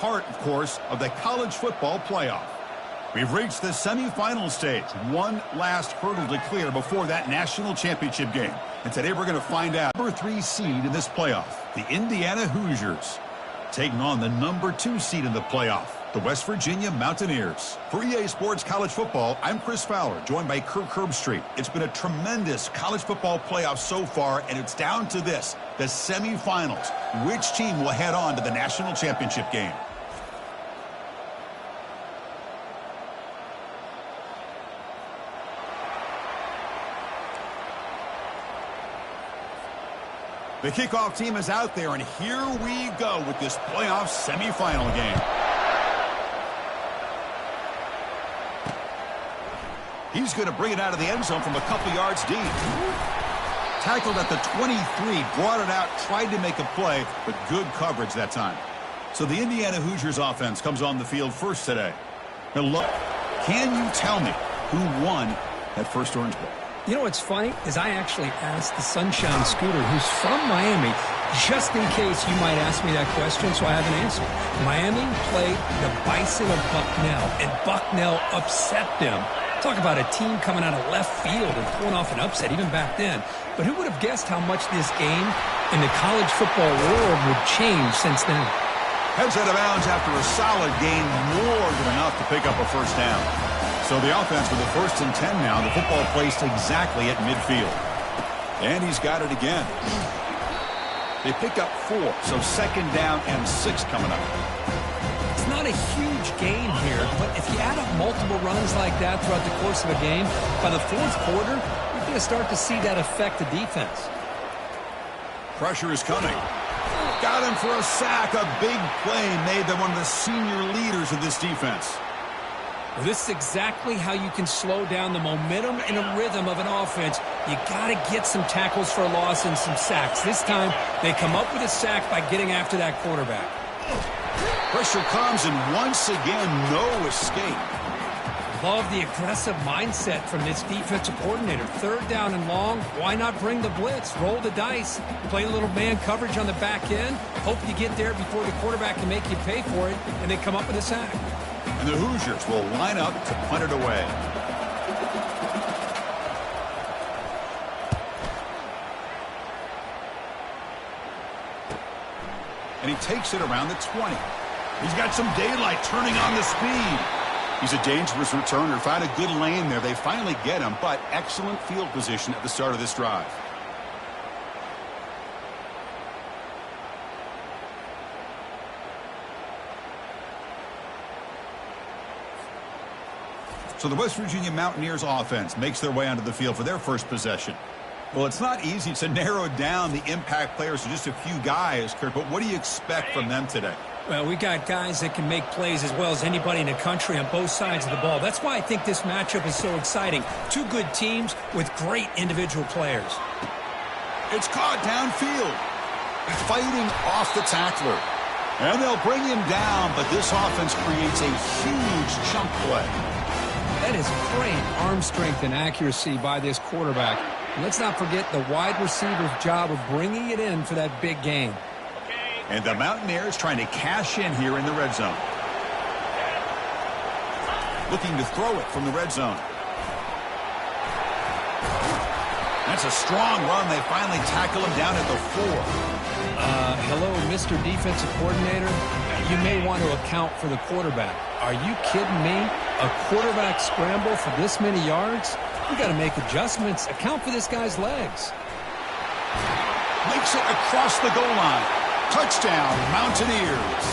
part, of course, of the college football playoff. We've reached the semifinal stage. One last hurdle to clear before that national championship game. And today we're going to find out number 3 seed in this playoff, the Indiana Hoosiers, taking on the number 2 seed in the playoff, the West Virginia Mountaineers. For EA Sports College Football, I'm Chris Fowler, joined by Kirk Herbstreit. It's been a tremendous college football playoff so far, and it's down to this, the semifinals. Which team will head on to the national championship game? The kickoff team is out there, and here we go with this playoff semifinal game. He's going to bring it out of the end zone from a couple yards deep. Tackled at the 23, brought it out, tried to make a play, but good coverage that time. So the Indiana Hoosiers offense comes on the field first today. Now look, can you tell me who won that first Orange Bowl? You know what's funny is I actually asked the Sunshine Scooter, who's from Miami, just in case you might ask me that question, so I have an answer. Miami played the Bison of Bucknell, and Bucknell upset them. Talk about a team coming out of left field and pulling off an upset even back then. But who would have guessed how much this game in the college football world would change since then? Heads out of bounds after a solid gain, more than enough to pick up a first down. So the offense with the 1st and 10 now. The football placed exactly at midfield. And he's got it again. They pick up 4, so 2nd down and 6 coming up. It's not a huge gain here, but if you add up multiple runs like that throughout the course of a game, by the 4th quarter, you're going to start to see that affect the defense. Pressure is coming. Got him for a sack. A big play made by one of the senior leaders of this defense. Well, this is exactly how you can slow down the momentum and a rhythm of an offense. You got to get some tackles for a loss and some sacks. This time, they come up with a sack by getting after that quarterback. Pressure comes, and once again, no escape. Love the aggressive mindset from this defensive coordinator. 3rd down and long, why not bring the blitz? Roll the dice. Play a little man coverage on the back end. Hope you get there before the quarterback can make you pay for it, and then come up with a sack. And the Hoosiers will line up to punt it away. And he takes it around the 20. He's got some daylight turning on the speed. He's a dangerous returner. Found a good lane there. They finally get him, but excellent field position at the start of this drive. So the West Virginia Mountaineers offense makes their way onto the field for their first possession. Well, it's not easy to narrow down the impact players to just a few guys, Kurt, but what do you expect from them today? Well, we got guys that can make plays as well as anybody in the country on both sides of the ball. That's why I think this matchup is so exciting. 2 good teams with great individual players. It's caught downfield. Fighting off the tackler. And they'll bring him down, but this offense creates a huge chunk play. That is great arm strength and accuracy by this quarterback. And let's not forget the wide receiver's job of bringing it in for that big game. And the Mountaineers trying to cash in here in the red zone. Looking to throw it from the red zone. That's a strong run. They finally tackle him down at the 4. Hello, Mr. Defensive Coordinator. You may want to account for the quarterback. Are you kidding me? A quarterback scramble for this many yards? We got to make adjustments. Account for this guy's legs. Makes it across the goal line. Touchdown, Mountaineers.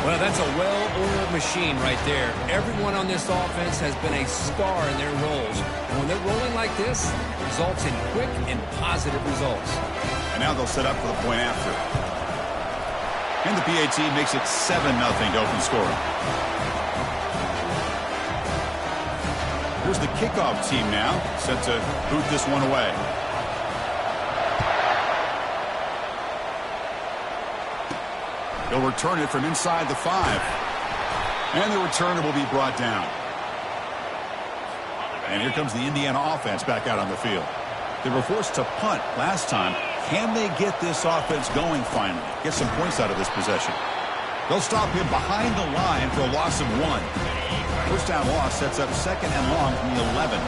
Well, that's a well-oiled machine right there. Everyone on this offense has been a star in their roles. And when they're rolling like this, it results in quick and positive results. And now they'll set up for the point after. And the PAT makes it 7-0 to open scoring. Here's the kickoff team now, set to boot this one away. They'll return it from inside the 5. And the returner will be brought down. And here comes the Indiana offense back out on the field. They were forced to punt last time. Can they get this offense going finally? Get some points out of this possession. They'll stop him behind the line for a loss of 1. First down loss sets up 2nd and long from the 11.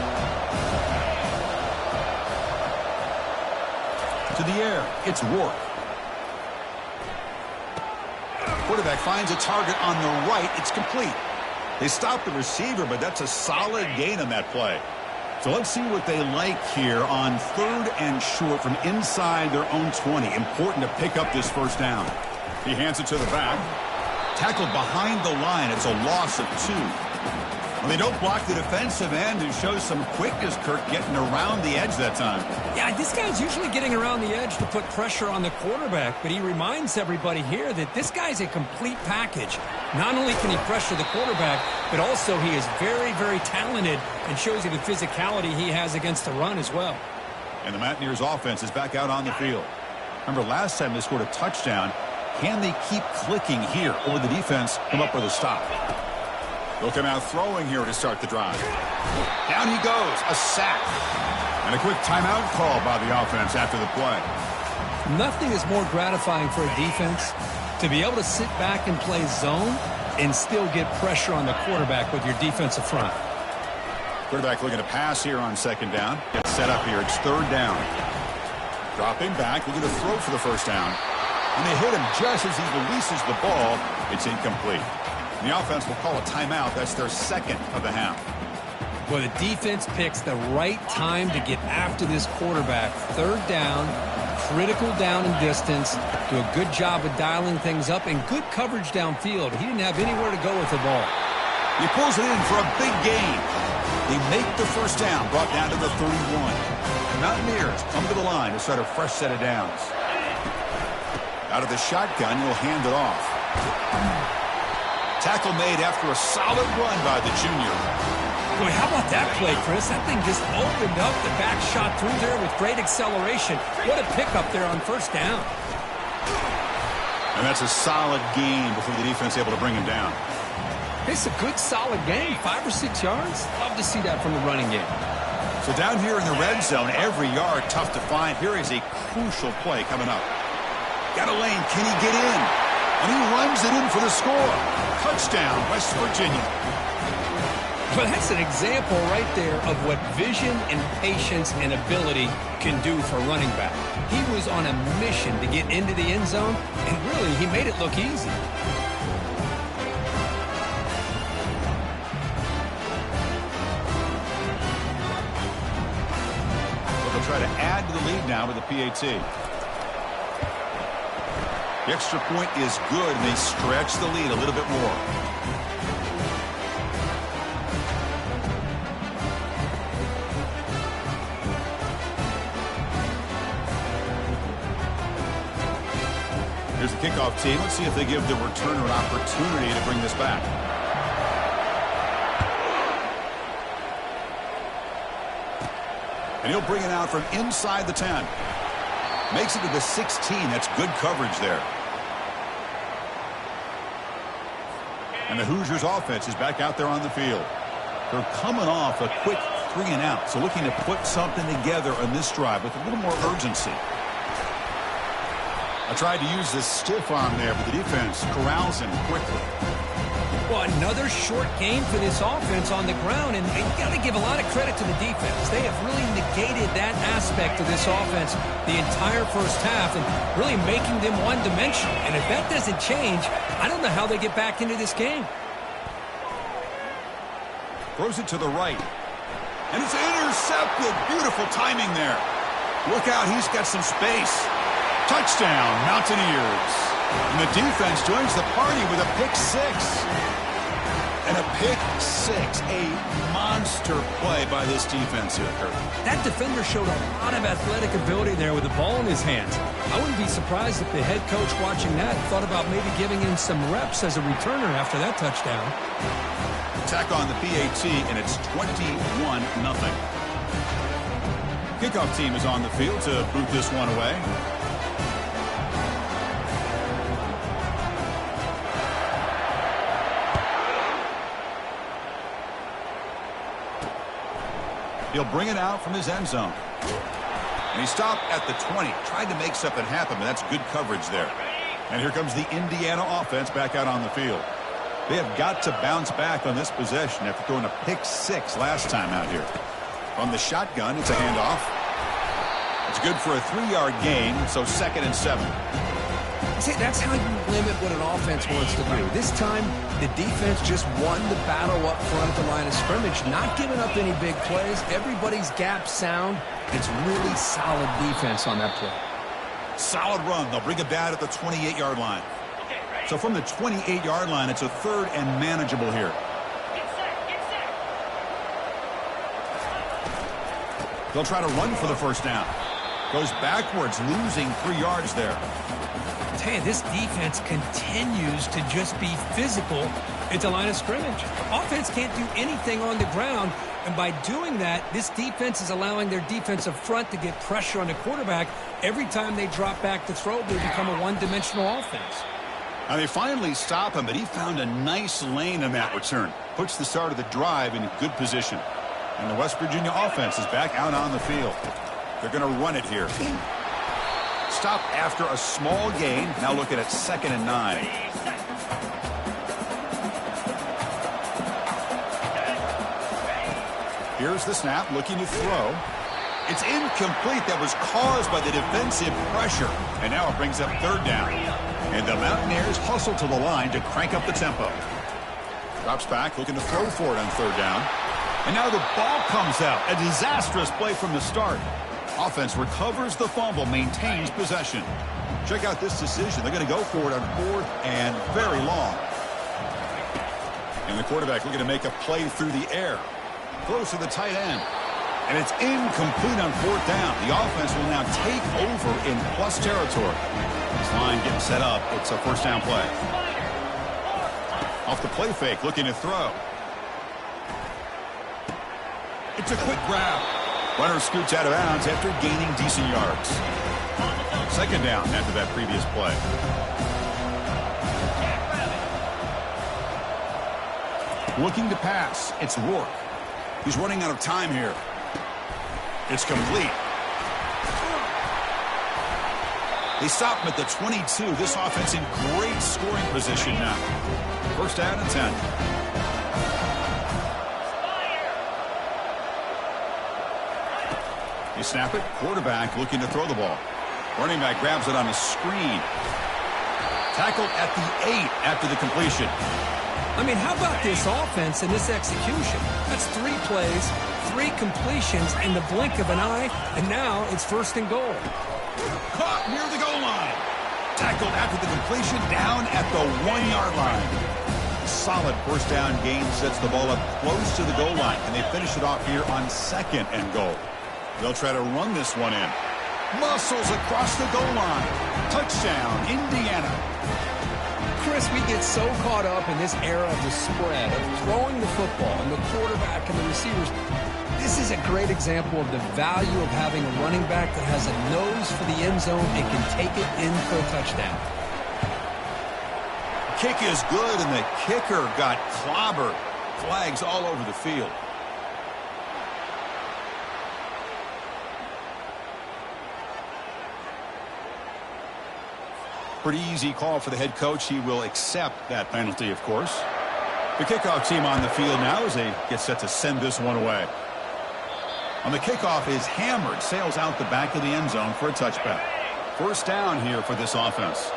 To the air, it's Rourke. Quarterback finds a target on the right. It's complete. They stop the receiver, but that's a solid gain on that play. So let's see what they like here on 3rd and short from inside their own 20. Important to pick up this first down. He hands it to the back. Tackled behind the line. It's a loss of 2. Well, they don't block the defensive end and show some quickness, Kirk, getting around the edge that time. Yeah, this guy's usually getting around the edge to put pressure on the quarterback, but he reminds everybody here that this guy's a complete package. Not only can he pressure the quarterback, but also he is very, very talented and shows you the physicality he has against the run as well. And the Mountaineers offense is back out on the field. Remember last time they scored a touchdown. Can they keep clicking here, or the defense come up with a stop? They'll come out throwing here to start the drive. Down he goes, a sack. And a quick timeout call by the offense after the play. Nothing is more gratifying for a defense to be able to sit back and play zone and still get pressure on the quarterback with your defensive front. Quarterback looking to pass here on 2nd down. Gets set up here. It's 3rd down. Dropping back, looking to throw for the first down. And they hit him just as he releases the ball. It's incomplete. And the offense will call a timeout. That's their 2nd of the half. Well, the defense picks the right time to get after this quarterback. 3rd down, critical down and distance. Do a good job of dialing things up and good coverage downfield. He didn't have anywhere to go with the ball. He pulls it in for a big gain. They make the first down, brought down to the 31. The Mountaineers come to the line to start a fresh set of downs. Out of the shotgun, he'll hand it off. Tackle made after a solid run by the junior. Boy, how about that play, Chris? That thing just opened up. The back shot through there with great acceleration. What a pickup there on first down. And that's a solid gain before the defense able to bring him down. It's a good, solid gain. 5 or 6 yards. Love to see that from the running game. So down here in the red zone, every yard tough to find. Here is a crucial play coming up. Got a lane. Can he get in? And he runs it in for the score. Touchdown, West Virginia. Well, that's an example right there of what vision and patience and ability can do for a running back. He was on a mission to get into the end zone, and really, he made it look easy. They'll try to add to the lead now with the PAT. The extra point is good, and they stretch the lead a little bit more. Here's the kickoff team. Let's see if they give the returner an opportunity to bring this back. And he'll bring it out from inside the 10. Makes it to the 16. That's good coverage there. And the Hoosiers offense is back out there on the field. They're coming off a quick 3 and out, so looking to put something together on this drive with a little more urgency. I tried to use this stiff arm there, but the defense corrals him quickly. Well, another short game for this offense on the ground, and you got to give a lot of credit to the defense. They have really negated that aspect of this offense the entire first half and really making them one-dimensional. And if that doesn't change, I don't know how they get back into this game. Throws it to the right. And it's intercepted. Beautiful timing there. Look out, he's got some space. Touchdown, Mountaineers. And the defense joins the party with a pick 6. And a pick 6, a monster play by this defense here, Kurt. That defender showed a lot of athletic ability there with the ball in his hands. I wouldn't be surprised if the head coach watching that thought about maybe giving him some reps as a returner after that touchdown. Attack on the PAT, and it's 21-0. Kickoff team is on the field to boot this one away. He'll bring it out from his end zone. And he stopped at the 20. Tried to make something happen, but that's good coverage there. And here comes the Indiana offense back out on the field. They have got to bounce back on this possession after throwing a pick-6 last time out here. From the shotgun, it's a handoff. It's good for a 3-yard gain, so 2nd and 7. See, that's how you limit what an offense wants to do. This time, the defense just won the battle up front at the line of scrimmage, not giving up any big plays. Everybody's gap sound. It's really solid defense on that play. Solid run. They'll bring it down at the 28-yard line. So from the 28-yard line, it's a 3rd and manageable here. They'll try to run for the first down. Goes backwards, losing 3 yards there. Hey, this defense continues to just be physical at the line of scrimmage. Offense can't do anything on the ground, and by doing that, this defense is allowing their defensive front to get pressure on the quarterback. Every time they drop back to throw, they become a one-dimensional offense. Now they finally stop him, but he found a nice lane in that return. Puts the start of the drive in a good position. And the West Virginia offense is back out on the field. They're going to run it here. Stop after a small gain. Now looking at 2nd and 9. Here's the snap, looking to throw. It's incomplete. That was caused by the defensive pressure. And now it brings up 3rd down. And the Mountaineers hustle to the line to crank up the tempo. Drops back, looking to throw for it on 3rd down. And now the ball comes out. A disastrous play from the start. Offense recovers the fumble, maintains possession. Check out this decision. They're going to go for it on 4th and very long. And the quarterback looking to make a play through the air. Throws to the tight end. And it's incomplete on 4th down. The offense will now take over in plus territory. This line getting set up. It's a 1st down play. Off the play fake, looking to throw. It's a quick grab. Runner scoots out of bounds after gaining decent yards. 2nd down after that previous play. Looking to pass. It's Rourke. He's running out of time here. It's complete. They stop him at the 22. This offense in great scoring position now. 1st down and 10. You snap it. Quarterback looking to throw the ball. Running back grabs it on a screen. Tackled at the 8 after the completion. I mean, how about this offense and this execution? That's 3 plays, 3 completions in the blink of an eye, and now it's 1st and goal. Caught near the goal line. Tackled after the completion down at the 1-yard line. Solid 1st down gain sets the ball up close to the goal line, and they finish it off here on 2nd and goal. They'll try to run this one in. Muscles across the goal line. Touchdown, Indiana. Chris, we get so caught up in this era of the spread, of throwing the football, and the quarterback and the receivers. This is a great example of the value of having a running back that has a nose for the end zone and can take it in for a touchdown. Kick is good, and the kicker got clobbered. Flags all over the field. Pretty easy call for the head coach. He will accept that penalty, of course. The kickoff team on the field now as they get set to send this one away. On the kickoff is hammered, sails out the back of the end zone for a touchback. 1st down here for this offense.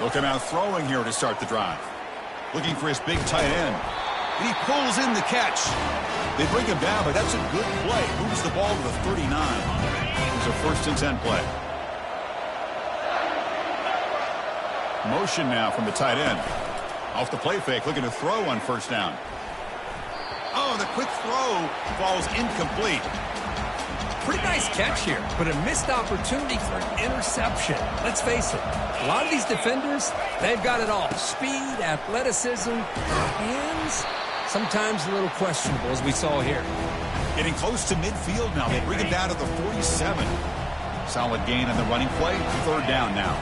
Looking out throwing here to start the drive. Looking for his big tight end. And he pulls in the catch. They bring him down, but that's a good play. Moves the ball to the 39. It's a 1st and 10 play. Motion now from the tight end. Off the play fake, looking to throw on 1st down. Oh, the quick throw falls incomplete. Pretty nice catch here, but a missed opportunity for an interception. Let's face it, a lot of these defenders, they've got it all. Speed, athleticism, hands, sometimes a little questionable, as we saw here. Getting close to midfield now. They bring him down to the 47. Solid gain on the running play. 3rd down now.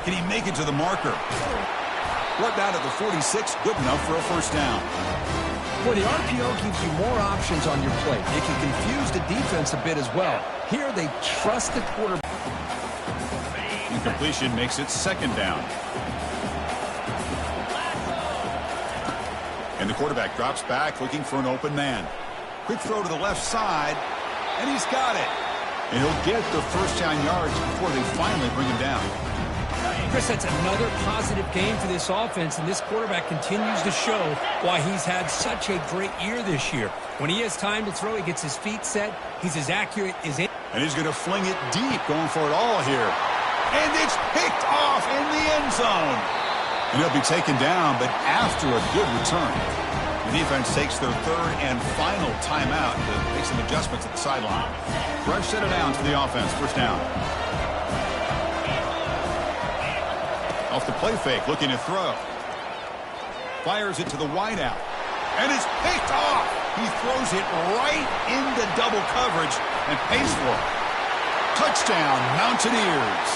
Can he make it to the marker? Brought down at the 46. Good enough for a 1st down. Well, the RPO gives you more options on your plate. It can confuse the defense a bit as well. Here, they trust the quarterback. Incompletion makes it second down. And the quarterback drops back looking for an open man. Quick throw to the left side, and he's got it. And he'll get the first down yards before they finally bring him down. Chris, that's another positive game for this offense, and this quarterback continues to show why he's had such a great year this year. When he has time to throw, he gets his feet set. He's as accurate as any. And he's going to fling it deep, going for it all here. And it's picked off in the end zone. And he'll be taken down, but after a good return. The defense takes their third and final timeout to make some adjustments at the sideline. Rush set it down to the offense. First down. Off the play fake, looking to throw. Fires it to the wideout. And it's picked off. He throws it right into double coverage and pays for it. Touchdown, Mountaineers.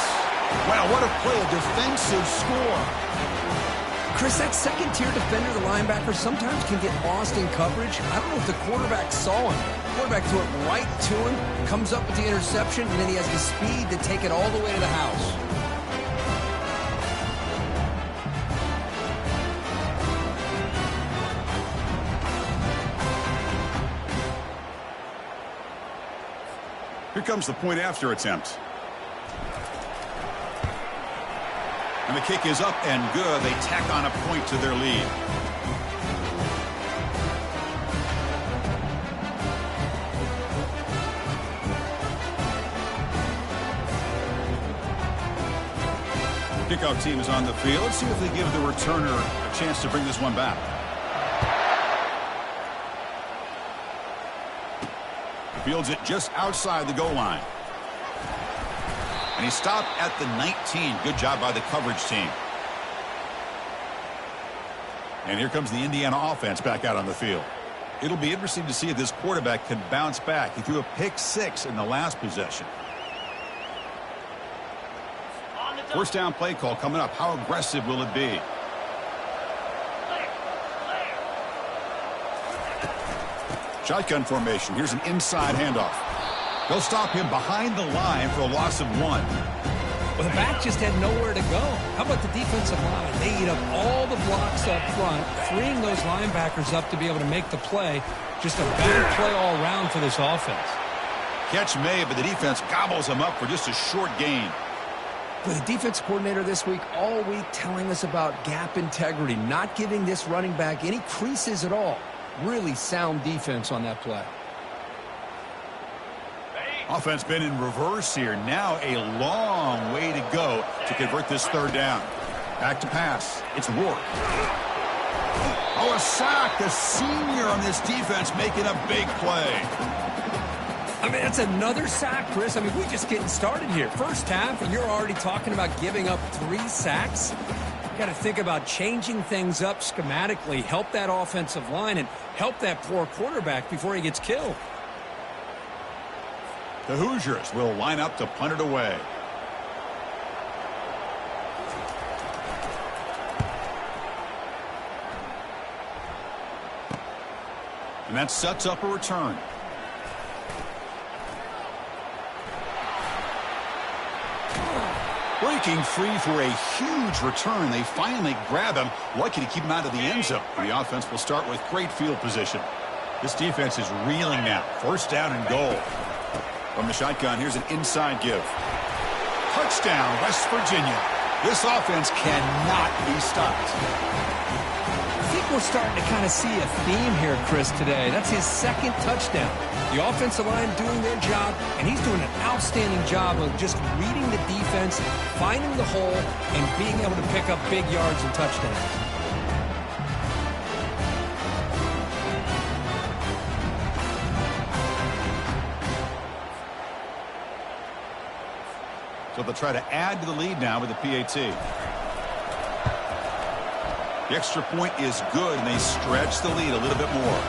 Wow, what a play, a defensive score. Chris, that second-tier defender, the linebacker, sometimes can get lost in coverage. I don't know if the quarterback saw him. The quarterback threw it right to him, comes up with the interception, and then he has the speed to take it all the way to the house. Here comes the point after attempt. And the kick is up and good. They tack on a point to their lead. Kickoff team is on the field. Let's see if they give the returner a chance to bring this one back. Fields it just outside the goal line. And he stopped at the 19. Good job by the coverage team. And here comes the Indiana offense back out on the field. It'll be interesting to see if this quarterback can bounce back. He threw a pick-6 in the last possession. First down play call coming up. How aggressive will it be? Shotgun formation. Here's an inside handoff. They'll stop him behind the line for a loss of 1. Well, the back just had nowhere to go. How about the defensive line? They eat up all the blocks up front, freeing those linebackers up to be able to make the play. Just a bad play all around for this offense. Catch made, but the defense gobbles him up for just a short gain. But the defense coordinator this week, all week, telling us about gap integrity, not giving this running back any creases at all. Really sound defense on that play. Offense been in reverse here. Now a long way to go to convert this third down. Back to pass. It's Rourke. Oh, a sack. The senior on this defense making a big play. I mean, that's another sack, Chris. I mean, we're just getting started here. First half, and you're already talking about giving up 3 sacks. Got to think about changing things up schematically, help that offensive line, and help that poor quarterback before he gets killed. The Hoosiers will line up to punt it away. And that sets up a return. Breaking free for a huge return. They finally grab him. Lucky to keep him out of the end zone. The offense will start with great field position. This defense is reeling now. First down and goal. From the shotgun, here's an inside give. Touchdown, West Virginia. This offense cannot be stopped. I think we're starting to kind of see a theme here, Chris, today. That's his second touchdown. The offensive line doing their job, and he's doing an outstanding job of just reading the defense, finding the hole, and being able to pick up big yards and touchdowns. So they'll try to add to the lead now with the PAT. The extra point is good, and they stretch the lead a little bit more.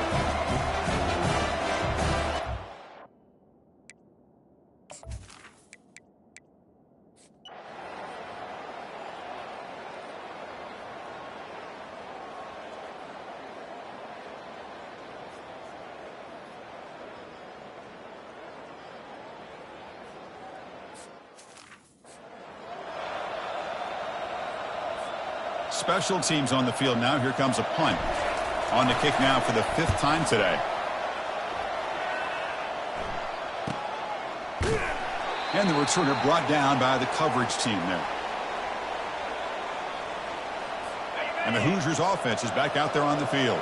Special teams on the field now. Here comes a punt. On the kick now for the 5th time today. And the returner brought down by the coverage team there. And the Hoosiers offense is back out there on the field.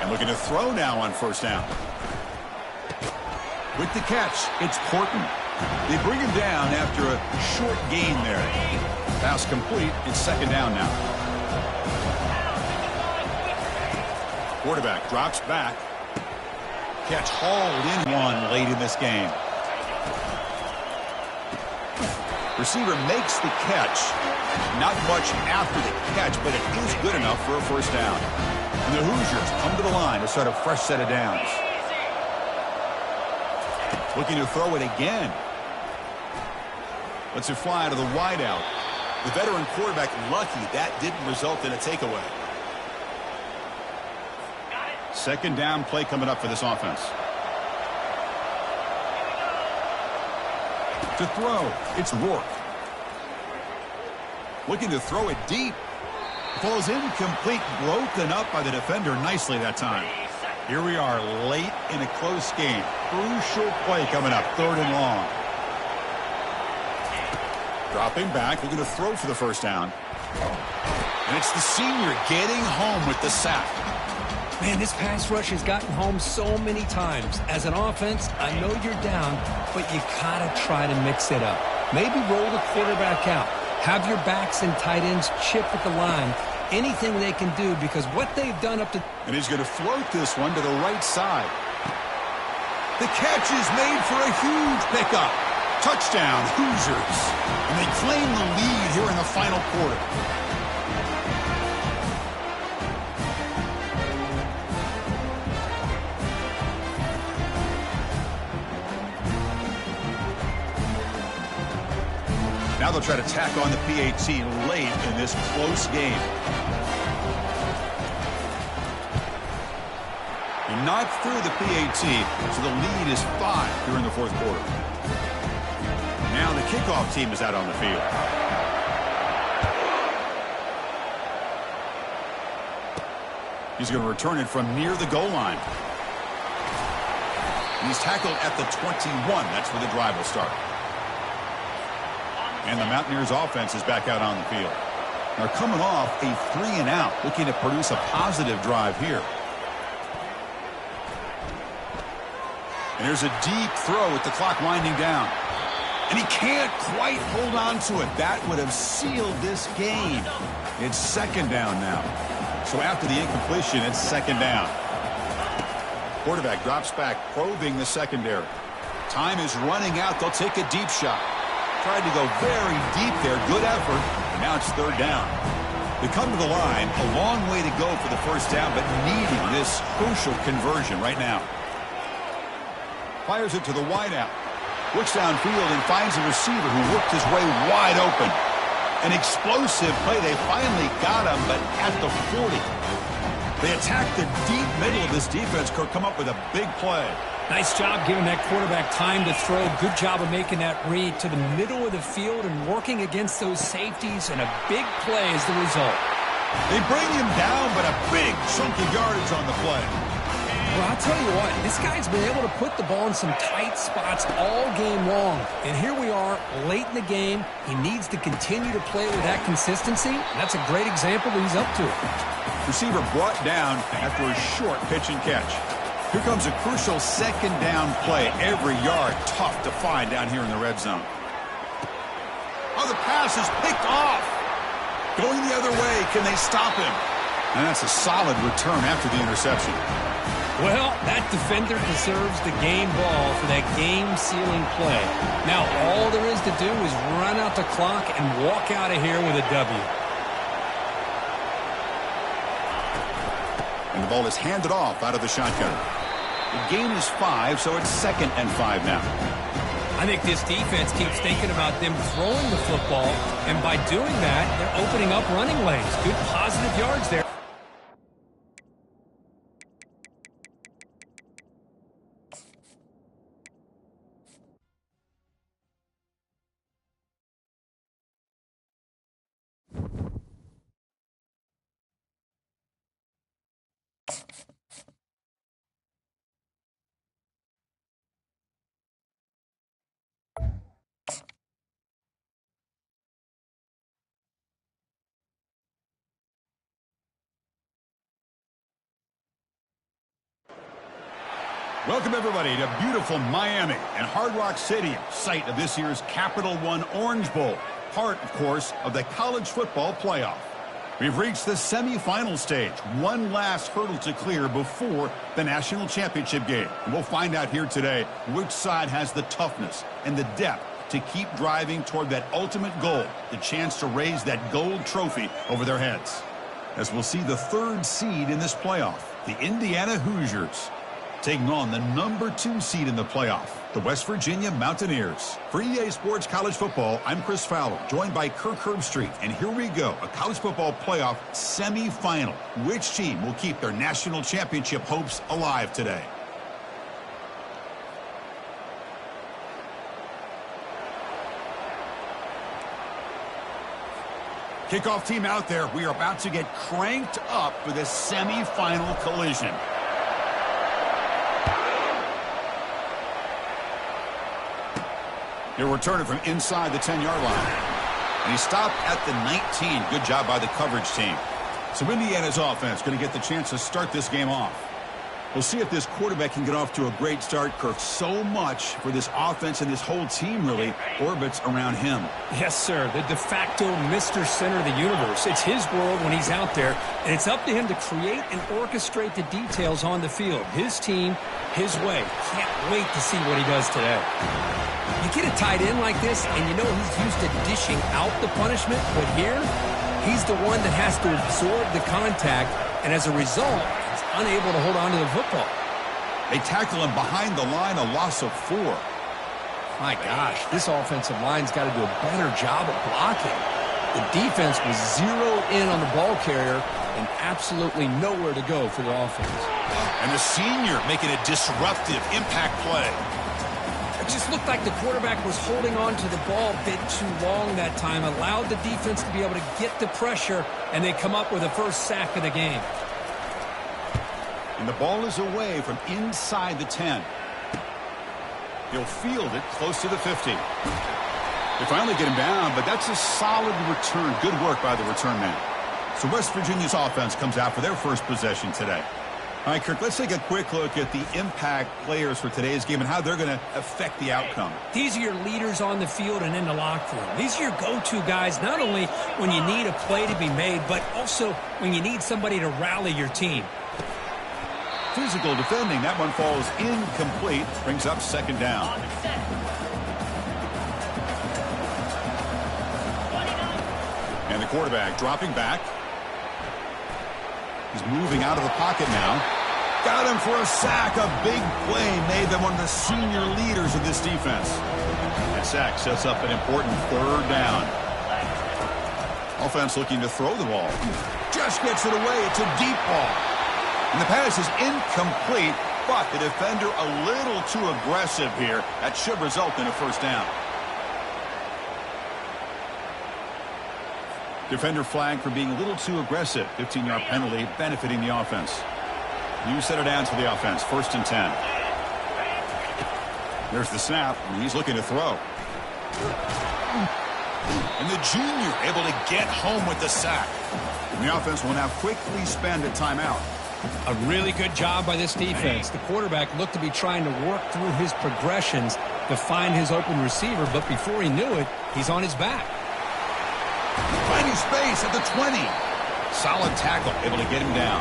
And looking to throw now on 1st down. With the catch, it's Horton. They bring him down after a short gain there. Pass complete. It's 2nd down now. Quarterback drops back. Catch hauled in one late in this game. Receiver makes the catch. Not much after the catch, but it is good enough for a 1st down. And the Hoosiers come to the line to start a fresh set of downs. Looking to throw it again. Lets it fly to the wideout. The veteran quarterback lucky that didn't result in a takeaway. 2nd down play coming up for this offense. To throw, it's Rourke. Looking to throw it deep. Falls incomplete, broken up by the defender nicely that time. Here we are late in a close game. Crucial play coming up, 3rd and long. Dropping back, looking to throw for the 1st down. And it's the senior getting home with the sack. Man, this pass rush has gotten home so many times. As an offense, I know you're down, but you gotta try to mix it up. Maybe roll the quarterback out. Have your backs and tight ends chip at the line. Anything they can do, because what they've done up to... And he's going to float this one to the right side. The catch is made for a huge pickup. Touchdown, Hoosiers. And they claim the lead here in the final quarter. Now they'll try to tack on the PAT late in this close game. And not through the PAT, so the lead is 5 here in the 4th quarter. Now the kickoff team is out on the field. He's going to return it from near the goal line. And he's tackled at the 21. That's where the drive will start. And the Mountaineers offense is back out on the field. They're coming off a 3-and-out, looking to produce a positive drive here. And there's a deep throw with the clock winding down. And he can't quite hold on to it. That would have sealed this game. It's 2nd down now. So after the incompletion, it's 2nd down. Quarterback drops back, probing the secondary. Time is running out. They'll take a deep shot. Tried to go very deep there. Good effort. And now it's 3rd down. They come to the line. A long way to go for the 1st down, but needing this crucial conversion right now. Fires it to the wideout. Looks downfield and finds a receiver who worked his way wide open. An explosive play. They finally got him, but at the 40. They attack the deep middle of this defense. Could come up with a big play. Nice job giving that quarterback time to throw. Good job of making that read to the middle of the field and working against those safeties, and a big play is the result. They bring him down, but a big chunk of yardage on the play. Well, I'll tell you what, this guy's been able to put the ball in some tight spots all game long. And here we are, late in the game. He needs to continue to play with that consistency. That's a great example that he's up to it. Receiver brought down after a short pitch and catch. Here comes a crucial 2nd down play. Every yard tough to find down here in the red zone. Oh, the pass is picked off. Going the other way. Can they stop him? And that's a solid return after the interception. Well, that defender deserves the game ball for that game-sealing play. Now, all there is to do is run out the clock and walk out of here with a W. And the ball is handed off out of the shotgun. The gain is 5, so it's 2nd and 5 now. I think this defense keeps thinking about them throwing the football, and by doing that, they're opening up running lanes. Good positive yards there. Welcome, everybody, to beautiful Miami and Hard Rock Stadium, site of this year's Capital One Orange Bowl, part, of course, of the college football playoff. We've reached the semifinal stage, one last hurdle to clear before the national championship game. And we'll find out here today which side has the toughness and the depth to keep driving toward that ultimate goal, the chance to raise that gold trophy over their heads. As we'll see the third seed in this playoff, the Indiana Hoosiers, taking on the number 2 seed in the playoff, the West Virginia Mountaineers. For EA Sports College Football, I'm Chris Fowler, joined by Kirk Herbstreit. And here we go, a college football playoff semifinal. Which team will keep their national championship hopes alive today? Kickoff team out there. We are about to get cranked up for this semifinal collision. He'll return it from inside the 10-yard line. And he stopped at the 19. Good job by the coverage team. So Indiana's offense going to get the chance to start this game off. We'll see if this quarterback can get off to a great start, Kirk. So much for this offense and this whole team really orbits around him. Yes, sir. The de facto Mr. Center of the universe. It's his world when he's out there, and it's up to him to create and orchestrate the details on the field. His team, his way. Can't wait to see what he does today. You get a tight end like this, and you know he's used to dishing out the punishment, but here, he's the one that has to absorb the contact, and as a result, he's unable to hold on to the football. They tackle him behind the line, a loss of 4. My gosh, this offensive line's got to do a better job of blocking. The defense was zeroed in on the ball carrier and absolutely nowhere to go for the offense. And the senior making a disruptive impact play. It just looked like the quarterback was holding on to the ball a bit too long that time, allowed the defense to be able to get the pressure, and they come up with the first sack of the game. And the ball is away from inside the 10. He'll field it close to the 50. They finally get him down, but that's a solid return. Good work by the return man. So West Virginia's offense comes out for their first possession today. All right, Kirk, let's take a quick look at the impact players for today's game and how they're going to affect the outcome. These are your leaders on the field and in the locker room. These are your go-to guys, not only when you need a play to be made, but also when you need somebody to rally your team. Physical defending. That one falls incomplete. Brings up second down. And the quarterback dropping back. He's moving out of the pocket now. Got him for a sack. A big play made them one of the senior leaders of this defense. That sack sets up an important third down. Offense looking to throw the ball. Just gets it away. It's a deep ball. And the pass is incomplete, but the defender a little too aggressive here. That should result in a first down. Defender flagged for being a little too aggressive. 15-yard penalty benefiting the offense. You set it down to the offense. 1st and 10. There's the snap, and he's looking to throw. And the junior able to get home with the sack. And the offense will now quickly spend a timeout. A really good job by this defense. The quarterback looked to be trying to work through his progressions to find his open receiver, but before he knew it, he's on his back. Finding space at the 20. Solid tackle, able to get him down.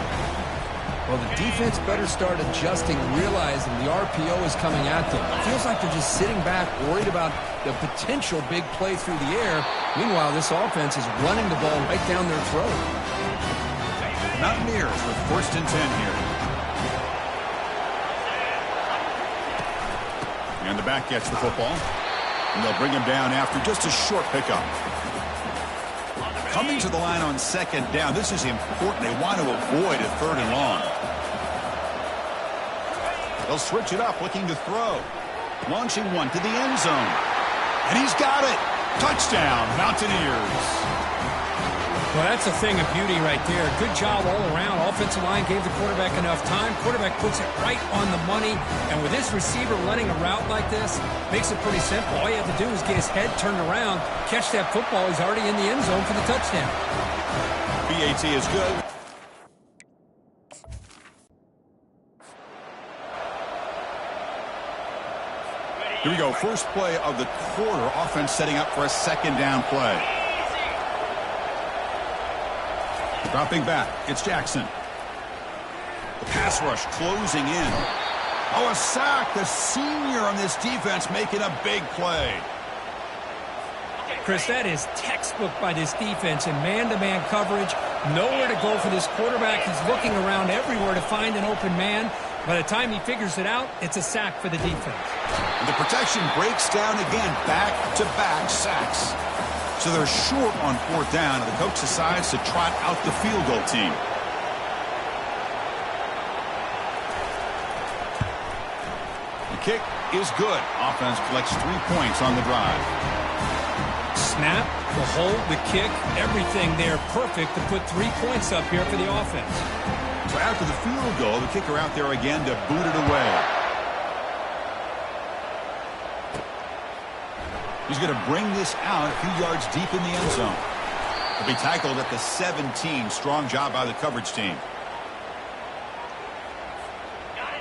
Well, the defense better start adjusting, realizing the RPO is coming at them. It feels like they're just sitting back, worried about the potential big play through the air. Meanwhile, this offense is running the ball right down their throat. Mountaineers with 1st and 10 here. And the back gets the football. And they'll bring him down after just a short pickup. Coming to the line on 2nd down. This is important. They want to avoid a 3rd and long. They'll switch it up, looking to throw. Launching one to the end zone. And he's got it. Touchdown, Mountaineers. Well, that's a thing of beauty right there. Good job all around. Offensive line gave the quarterback enough time. Quarterback puts it right on the money. And with this receiver running a route like this, makes it pretty simple. All you have to do is get his head turned around, catch that football. He's already in the end zone for the touchdown. PAT is good. Here we go. First play of the quarter. Offense setting up for a second down play. Dropping back. It's Jackson. The pass rush closing in. Oh, a sack. The senior on this defense making a big play. Chris, that is textbook by this defense in man-to-man coverage. Nowhere to go for this quarterback. He's looking around everywhere to find an open man. By the time he figures it out, it's a sack for the defense. And the protection breaks down again. Back-to-back sacks. So they're short on fourth down, and the coach decides to trot out the field goal team. The kick is good. Offense collects 3 points on the drive. Snap, the hold, the kick, everything there perfect to put 3 points up here for the offense. So after the field goal, the kicker out there again to boot it away. He's going to bring this out a few yards deep in the end zone. He'll be tackled at the 17. Strong job by the coverage team.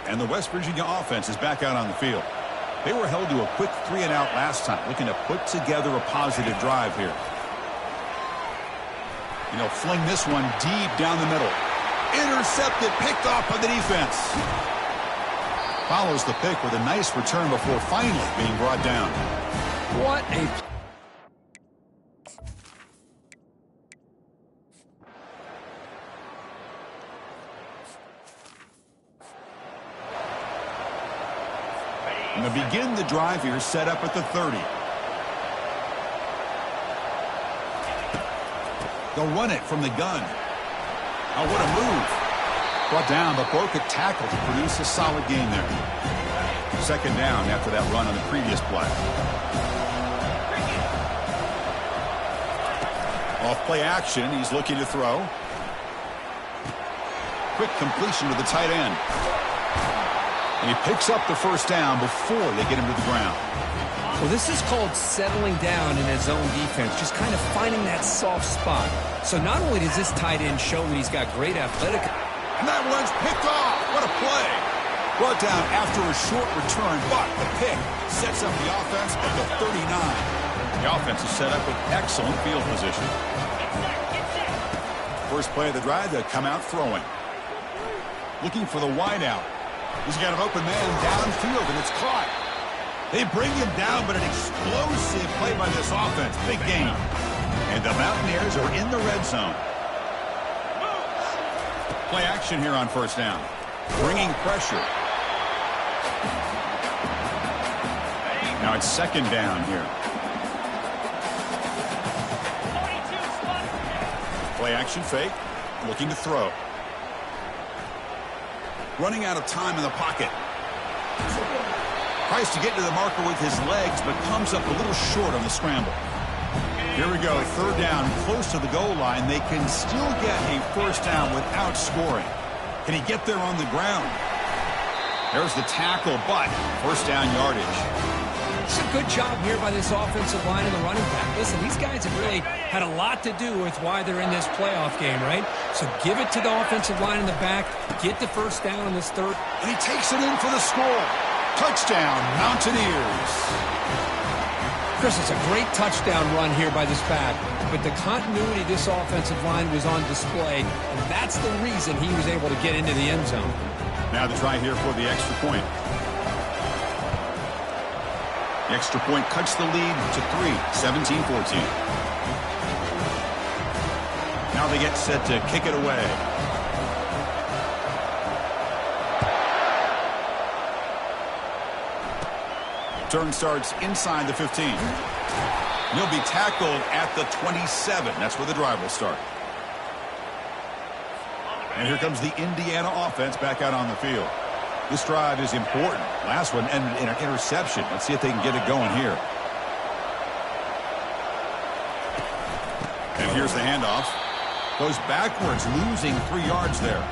And the West Virginia offense is back out on the field. They were held to a quick 3-and-out last time, looking to put together a positive drive here. And he'll fling this one deep down the middle. Intercepted, picked off by the defense. Follows the pick with a nice return before finally being brought down. What a... And to begin the drive here, set up at the 30. They'll run it from the gun. Oh, what a move. Brought down, but broke a tackle to produce a solid gain there. Second down after that run on the previous play. Off play action, he's looking to throw. Quick completion to the tight end. And he picks up the first down before they get him to the ground. Well, this is called settling down in his zone defense, just kind of finding that soft spot. So not only does this tight end show that he's got great athletic... And that one's picked off. What a play. Brought down after a short return, but the pick sets up the offense at the 39. The offense is set up with excellent field position. First play of the drive, they come out throwing. Looking for the wideout. He's got an open man downfield, and it's caught. They bring him down, but an explosive play by this offense. Big game. And the Mountaineers are in the red zone. Play action here on first down. Bringing pressure. Now it's second down here. Play action fake. Looking to throw. Running out of time in the pocket. Tries to get to the marker with his legs, but comes up a little short on the scramble. Here we go, third down, close to the goal line. They can still get a first down without scoring. Can he get there on the ground? There's the tackle, but first down yardage. It's a good job here by this offensive line and the running back. Listen, these guys have really had a lot to do with why they're in this playoff game, right? So give it to the offensive line in the back, get the first down in this third. And he takes it in for the score. Touchdown, Mountaineers. Chris, it's a great touchdown run here by this back, but the continuity of this offensive line was on display, and that's the reason he was able to get into the end zone. Now the try here for the extra point. The extra point cuts the lead to 3, 17-14. Now they get set to kick it away. Turn starts inside the 15. He'll be tackled at the 27. That's where the drive will start. And here comes the Indiana offense back out on the field. This drive is important. Last one ended in an interception. Let's see if they can get it going here. And here's the handoff. Goes backwards, losing 3 yards there.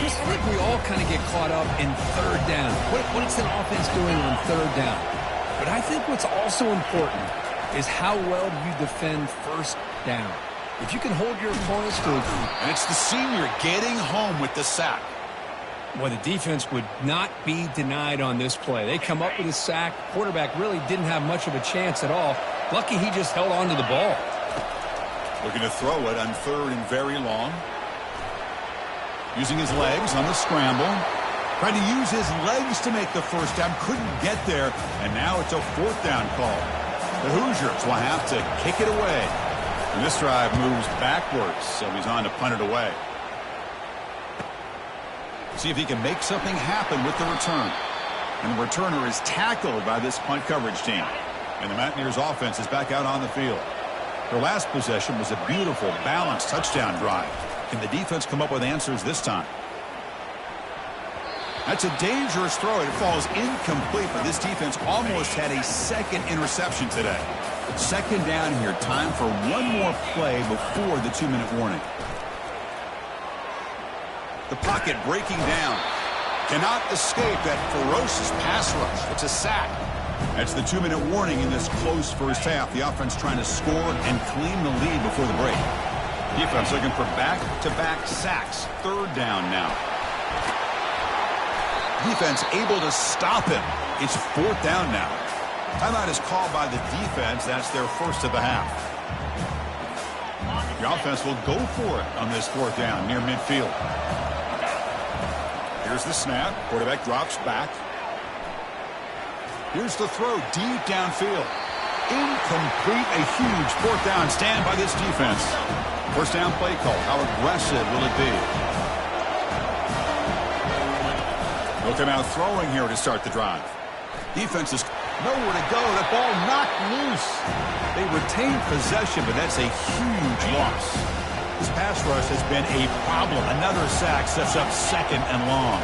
Chris, I think we all kind of get caught up in third down. What is an offense doing on third down? But I think what's also important is how well you defend first down. If you can hold your opponents to... And it's the senior getting home with the sack. Well, the defense would not be denied on this play. They come up with a sack. Quarterback really didn't have much of a chance at all. Lucky he just held on to the ball. Looking to throw it on 3rd and very long. Using his legs on the scramble. Trying to use his legs to make the first down. Couldn't get there. And now it's a 4th down call. The Hoosiers will have to kick it away. And this drive moves backwards, so he's on to punt it away. See if he can make something happen with the return. And the returner is tackled by this punt coverage team. And the Mountaineers offense is back out on the field. Their last possession was a beautiful, balanced touchdown drive. Can the defense come up with answers this time? That's a dangerous throw. It falls incomplete, but this defense almost had a 2nd interception today. 2nd down here. Time for one more play before the 2-minute warning. The pocket breaking down. Cannot escape that ferocious pass rush. It's a sack. That's the 2-minute warning in this close first half. The offense trying to score and claim the lead before the break. Defense looking for back-to-back sacks. 3rd down now. Defense able to stop him. It's 4th down now. Timeout is called by the defense. That's their first of the half. The offense will go for it on this 4th down near midfield. Here's the snap. Quarterback drops back. Here's the throw deep downfield. Incomplete. A huge 4th down stand by this defense. First down play call. How aggressive will it be? Look at now throwing here to start the drive. Defense is nowhere to go. The ball knocked loose. They retain possession, but that's a huge loss. This pass rush has been a problem. Another sack sets up 2nd and long.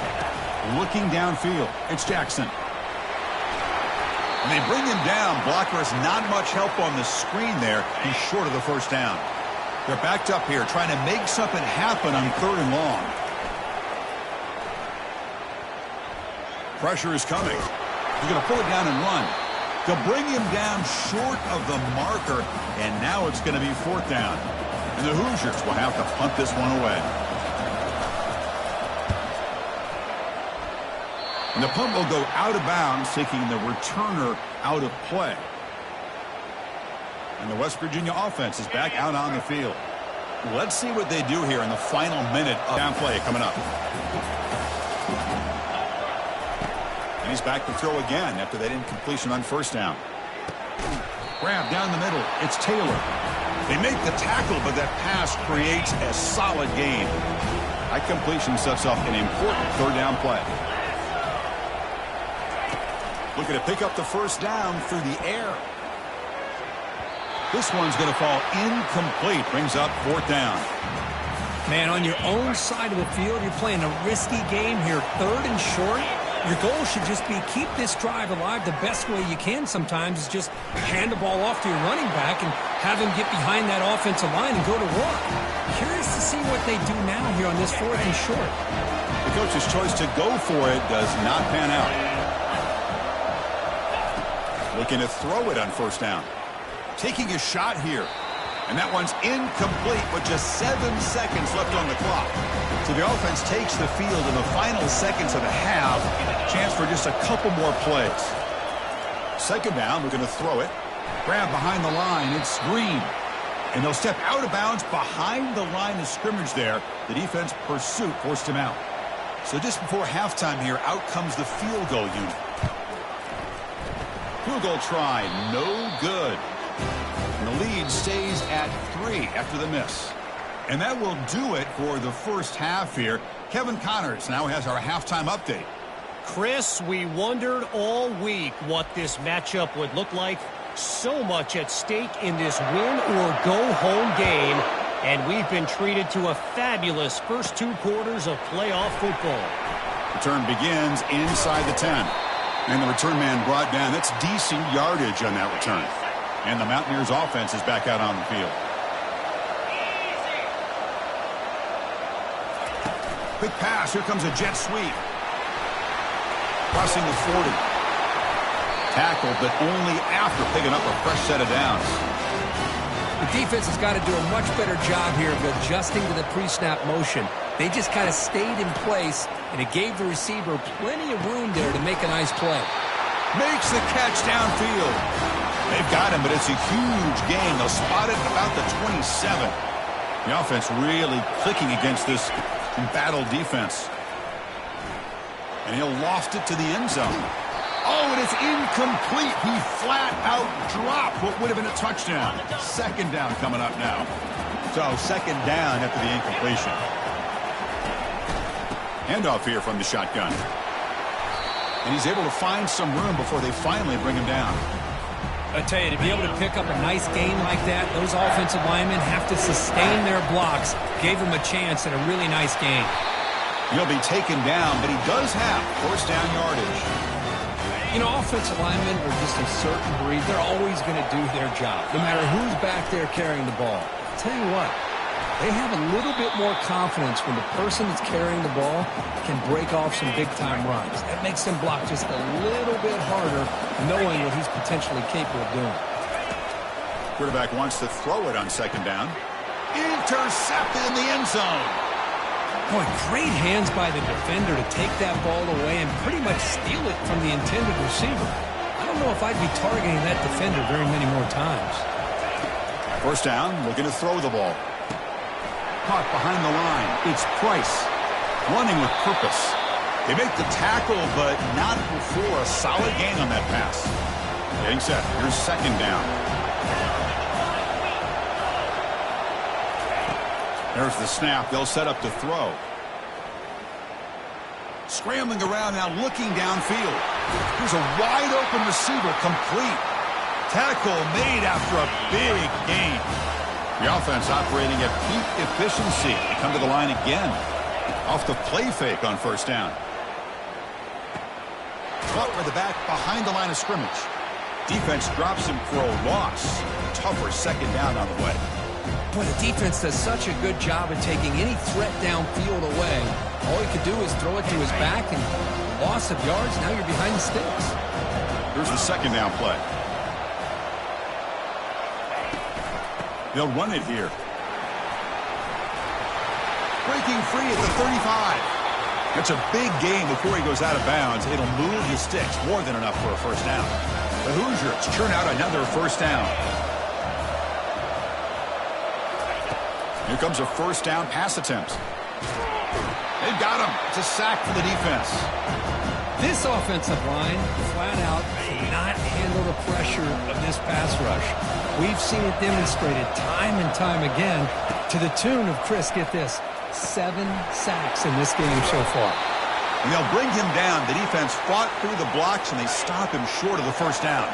Looking downfield, it's Jackson. And they bring him down. Blocker has not much help on the screen there. He's short of the first down. They're backed up here trying to make something happen on 3rd and long. Pressure is coming. He's going to pull it down and run. They'll bring him down short of the marker, and now it's going to be 4th down. And the Hoosiers will have to punt this one away. And the punt will go out of bounds, taking the returner out of play. And the West Virginia offense is back out on the field. Let's see what they do here in the final minute of down play coming up. And he's back to throw again after that incompletion on 1st down. Grab down the middle. It's Taylor. They make the tackle, but that pass creates a solid gain. That completion sets up an important 3rd down play. Looking to pick up the first down through the air. This one's going to fall incomplete. Brings up 4th down. Man, on your own side of the field, you're playing a risky game here. 3rd and short. Your goal should just be keep this drive alive the best way you can sometimes is just hand the ball off to your running back and have him get behind that offensive line and go to work. Curious to see what they do now here on this 4th and short. The coach's choice to go for it does not pan out. Looking to throw it on 1st down. Taking a shot here. And that one's incomplete with just 7 seconds left on the clock. So the offense takes the field in the final seconds of the half. Chance for just a couple more plays. 2nd down, we're going to throw it. Grab behind the line, it's Green. And they'll step out of bounds behind the line of scrimmage there. The defense pursuit forced him out. So just before halftime here, out comes the field goal unit. Field goal try, no good. And the lead stays at 3 after the miss. And that will do it for the first half here. Kevin Connors now has our halftime update. Chris, we wondered all week what this matchup would look like. So much at stake in this win-or-go-home game. And we've been treated to a fabulous first 2 quarters of playoff football. Return begins inside the 10. And the return man brought down. That's decent yardage on that return. And the Mountaineers offense is back out on the field. Quick pass. Here comes a jet sweep. Crossing the 40. Tackled, but only after picking up a fresh set of downs. The defense has got to do a much better job here of adjusting to the pre-snap motion. They just kind of stayed in place, and it gave the receiver plenty of room there to make a nice play. Makes the catch downfield. They've got him, but it's a huge gain. They'll spot it about the 27. The offense really clicking against this embattled defense. And he'll loft it to the end zone. Oh, and it's incomplete. He flat out dropped what would have been a touchdown. Second down coming up now. So second down after the incompletion. Handoff here from the shotgun. And he's able to find some room before they finally bring him down. I tell you, to be able to pick up a nice gain like that, those offensive linemen have to sustain their blocks. Gave him a chance at a really nice gain. He'll be taken down, but he does have first down yardage. You know, offensive linemen are just a certain breed. They're always going to do their job, no matter who's back there carrying the ball. I'll tell you what, they have a little bit more confidence when the person that's carrying the ball can break off some big-time runs. That makes them block just a little bit harder, knowing what he's potentially capable of doing. Quarterback wants to throw it on second down. Intercepted in the end zone. Boy, great hands by the defender to take that ball away and pretty much steal it from the intended receiver. I don't know if I'd be targeting that defender very many more times. First down, looking to throw the ball. Caught behind the line. It's Price. Running with purpose. They make the tackle, but not before a solid gain on that pass. Getting set. Here's second down. There's the snap. They'll set up to throw. Scrambling around now, looking downfield. Here's a wide-open receiver, complete. Tackle made after a big gain. The offense operating at peak efficiency. They come to the line again. Off the play fake on first down. Butler the back behind the line of scrimmage. Defense drops him for a loss. Tougher second down on the way. Boy, the defense does such a good job of taking any threat downfield away. All he could do is throw it to his back, and loss of yards, now you're behind the sticks. Here's the second down play. They'll run it here. Breaking free at the 35. That's a big gain before he goes out of bounds. It'll move the sticks, more than enough for a first down. The Hoosiers churn out another first down. Here comes a first down pass attempt. They've got him. It's a sack for the defense. This offensive line, flat out, cannot handle the pressure of this pass rush. We've seen it demonstrated time and time again to the tune of, Chris, get this, 7 sacks in this game so far. And they'll bring him down. The defense fought through the blocks, and they stop him short of the first down.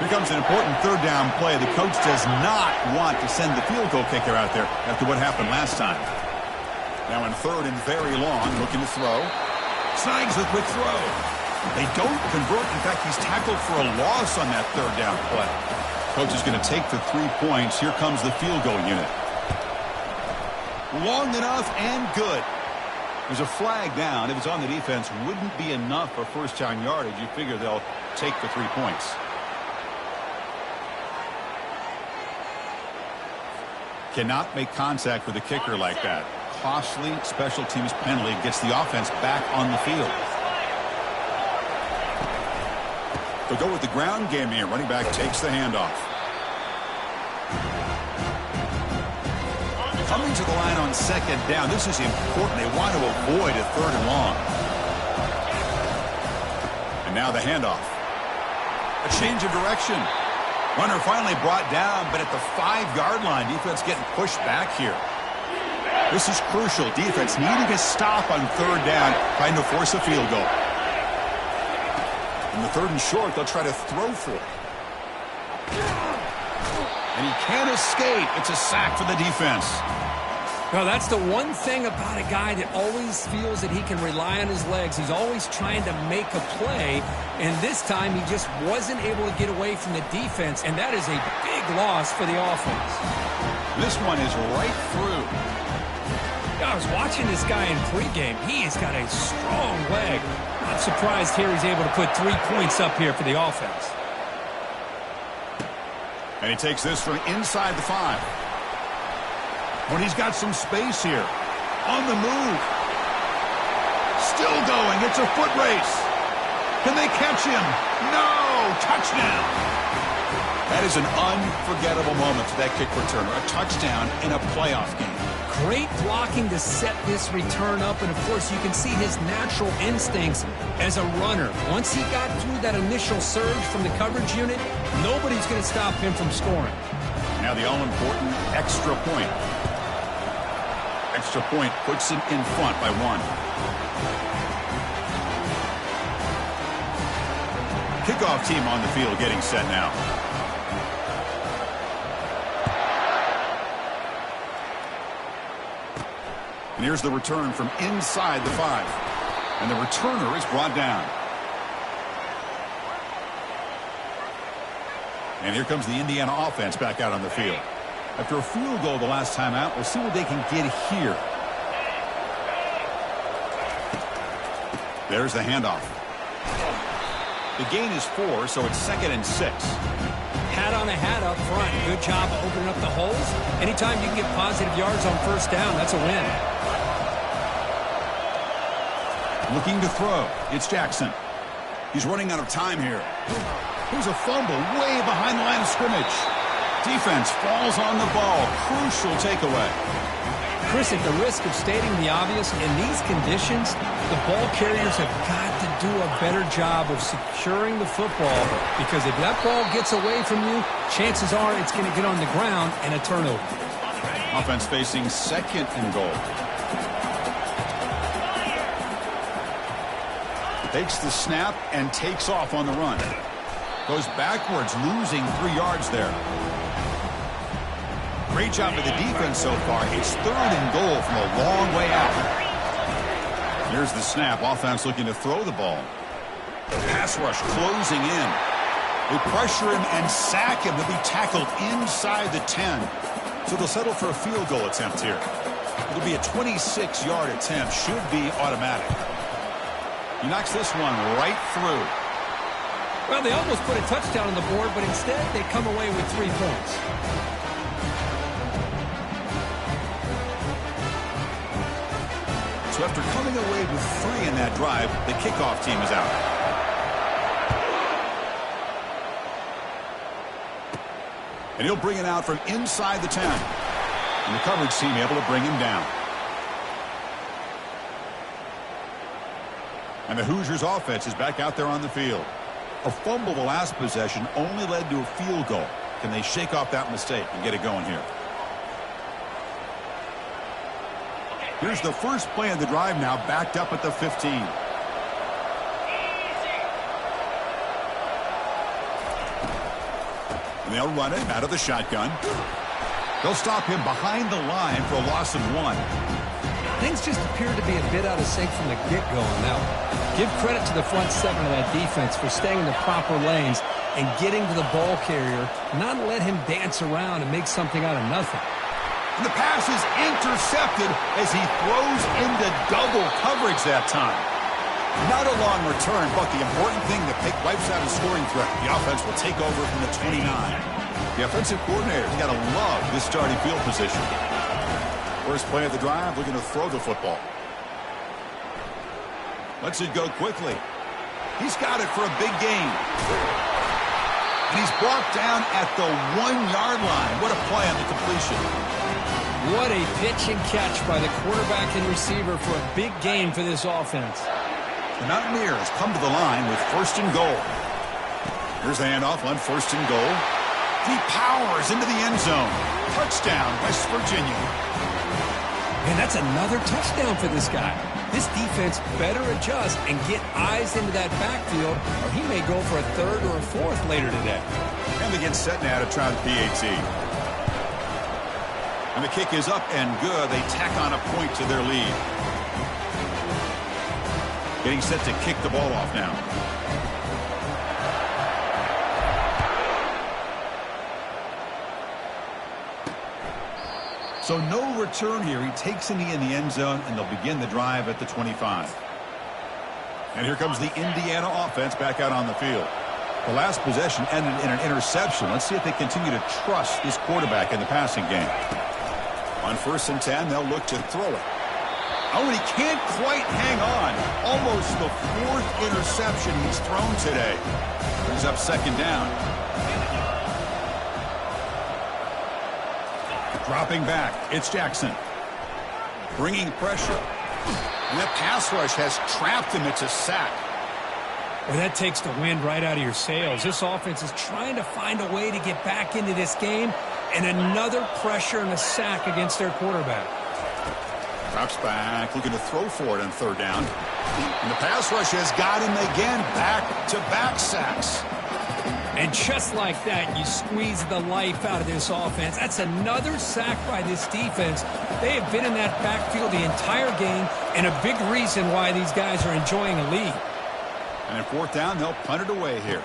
Here comes an important third down play. The coach does not want to send the field goal kicker out there after what happened last time. Now in third and very long, looking to throw. Snags the quick throw. They don't convert. In fact, he's tackled for a loss on that third down play. Coach is going to take the 3 points. Here comes the field goal unit. Long enough and good. There's a flag down. If it's on the defense, wouldn't be enough for first down yardage. You figure they'll take the 3 points. Cannot make contact with a kicker like that. Costly special teams penalty gets the offense back on the field. They'll go with the ground game here. Running back takes the handoff. Coming to the line on second down. This is important. They want to avoid a third and long. And now the handoff. A change of direction. Runner finally brought down, but at the 5-yard line, defense getting pushed back here. This is crucial. Defense needing a stop on third down, trying to force a field goal. In the third and short, they'll try to throw for it. And he can't escape. It's a sack for the defense. Well, that's the one thing about a guy that always feels that he can rely on his legs. He's always trying to make a play, and this time he just wasn't able to get away from the defense, and that is a big loss for the offense. This one is right through. I was watching this guy in pregame. He has got a strong leg. Not surprised here he's able to put 3 points up here for the offense. And he takes this from inside the 5. When he's got some space here. On the move. Still going. It's a foot race. Can they catch him? No! Touchdown! That is an unforgettable moment to that kick returner. A touchdown in a playoff game. Great blocking to set this return up, and of course you can see his natural instincts as a runner. Once he got through that initial surge from the coverage unit, nobody's going to stop him from scoring. Now the all-important extra point. Extra point puts him in front by 1. Kickoff team on the field getting set now. And here's the return from inside the 5. And the returner is brought down. And here comes the Indiana offense back out on the field. After a field goal the last time out, we'll see what they can get here. There's the handoff. The gain is 4, so it's 2nd and 6. Hat on a hat up front. Good job of opening up the holes. Anytime you can get positive yards on first down, that's a win. Looking to throw. It's Jackson. He's running out of time here. Here's a fumble way behind the line of scrimmage. Defense falls on the ball. Crucial takeaway. Chris, at the risk of stating the obvious, in these conditions, the ball carriers have got to do a better job of securing the football, because if that ball gets away from you, chances are it's going to get on the ground and a turnover. Offense facing 2nd and goal. Takes the snap and takes off on the run. Goes backwards, losing 3 yards there. Great job of the defense so far. It's 3rd and goal from a long way out. Here's the snap. Offense looking to throw the ball. Pass rush closing in. They pressure him and sack him. He'll be tackled inside the 10. So they'll settle for a field goal attempt here. It'll be a 26-yard attempt. Should be automatic. He knocks this one right through. Well, they almost put a touchdown on the board, but instead they come away with 3 points. So after coming away with 3 in that drive, the kickoff team is out. And he'll bring it out from inside the 10. And the coverage team able to bring him down. And the Hoosiers offense is back out there on the field. A fumble the last possession only led to a field goal. Can they shake off that mistake and get it going here? Here's the first play of the drive now, backed up at the 15. And they'll run it out of the shotgun. They'll stop him behind the line for a loss of 1. Things just appear to be a bit out of sync from the get-go. Now, give credit to the front 7 of that defense for staying in the proper lanes and getting to the ball carrier, not let him dance around and make something out of nothing. And the pass is intercepted as he throws into double coverage that time. Not a long return, but the important thing, the pick wipes out a scoring threat. The offense will take over from the 29. The offensive coordinator's got to love this starting field position. First play of the drive, looking to throw the football. Lets it go quickly. He's got it for a big gain. And he's brought down at the 1-yard line. What a play on the completion. What a pitch and catch by the quarterback and receiver for a big gain for this offense. The Mountaineers come to the line with 1st and goal. Here's the handoff on 1st and goal. He powers into the end zone. Touchdown, West Virginia. And that's another touchdown for this guy. This defense better adjust and get eyes into that backfield, or he may go for a 3rd or a 4th later today. And they get set now to try the PAT. And the kick is up and good. They tack on a point to their lead. Getting set to kick the ball off now. So no return here. He takes it in the end zone, and they'll begin the drive at the 25. And here comes the Indiana offense back out on the field. The last possession ended in an interception. Let's see if they continue to trust this quarterback in the passing game. On 1st and 10, they'll look to throw it. Oh, and he can't quite hang on. Almost the 4th interception he's thrown today. Brings up 2nd down. Dropping back, it's Jackson. Bringing pressure. And that pass rush has trapped him. It's a sack. Well, that takes the wind right out of your sails. This offense is trying to find a way to get back into this game, and another pressure and a sack against their quarterback. Drops back, looking to throw for it on 3rd down. And the pass rush has got him again. Back-to-back sacks. And just like that, you squeeze the life out of this offense. That's another sack by this defense. They have been in that backfield the entire game, and a big reason why these guys are enjoying a lead. And at 4th down, they'll punt it away here.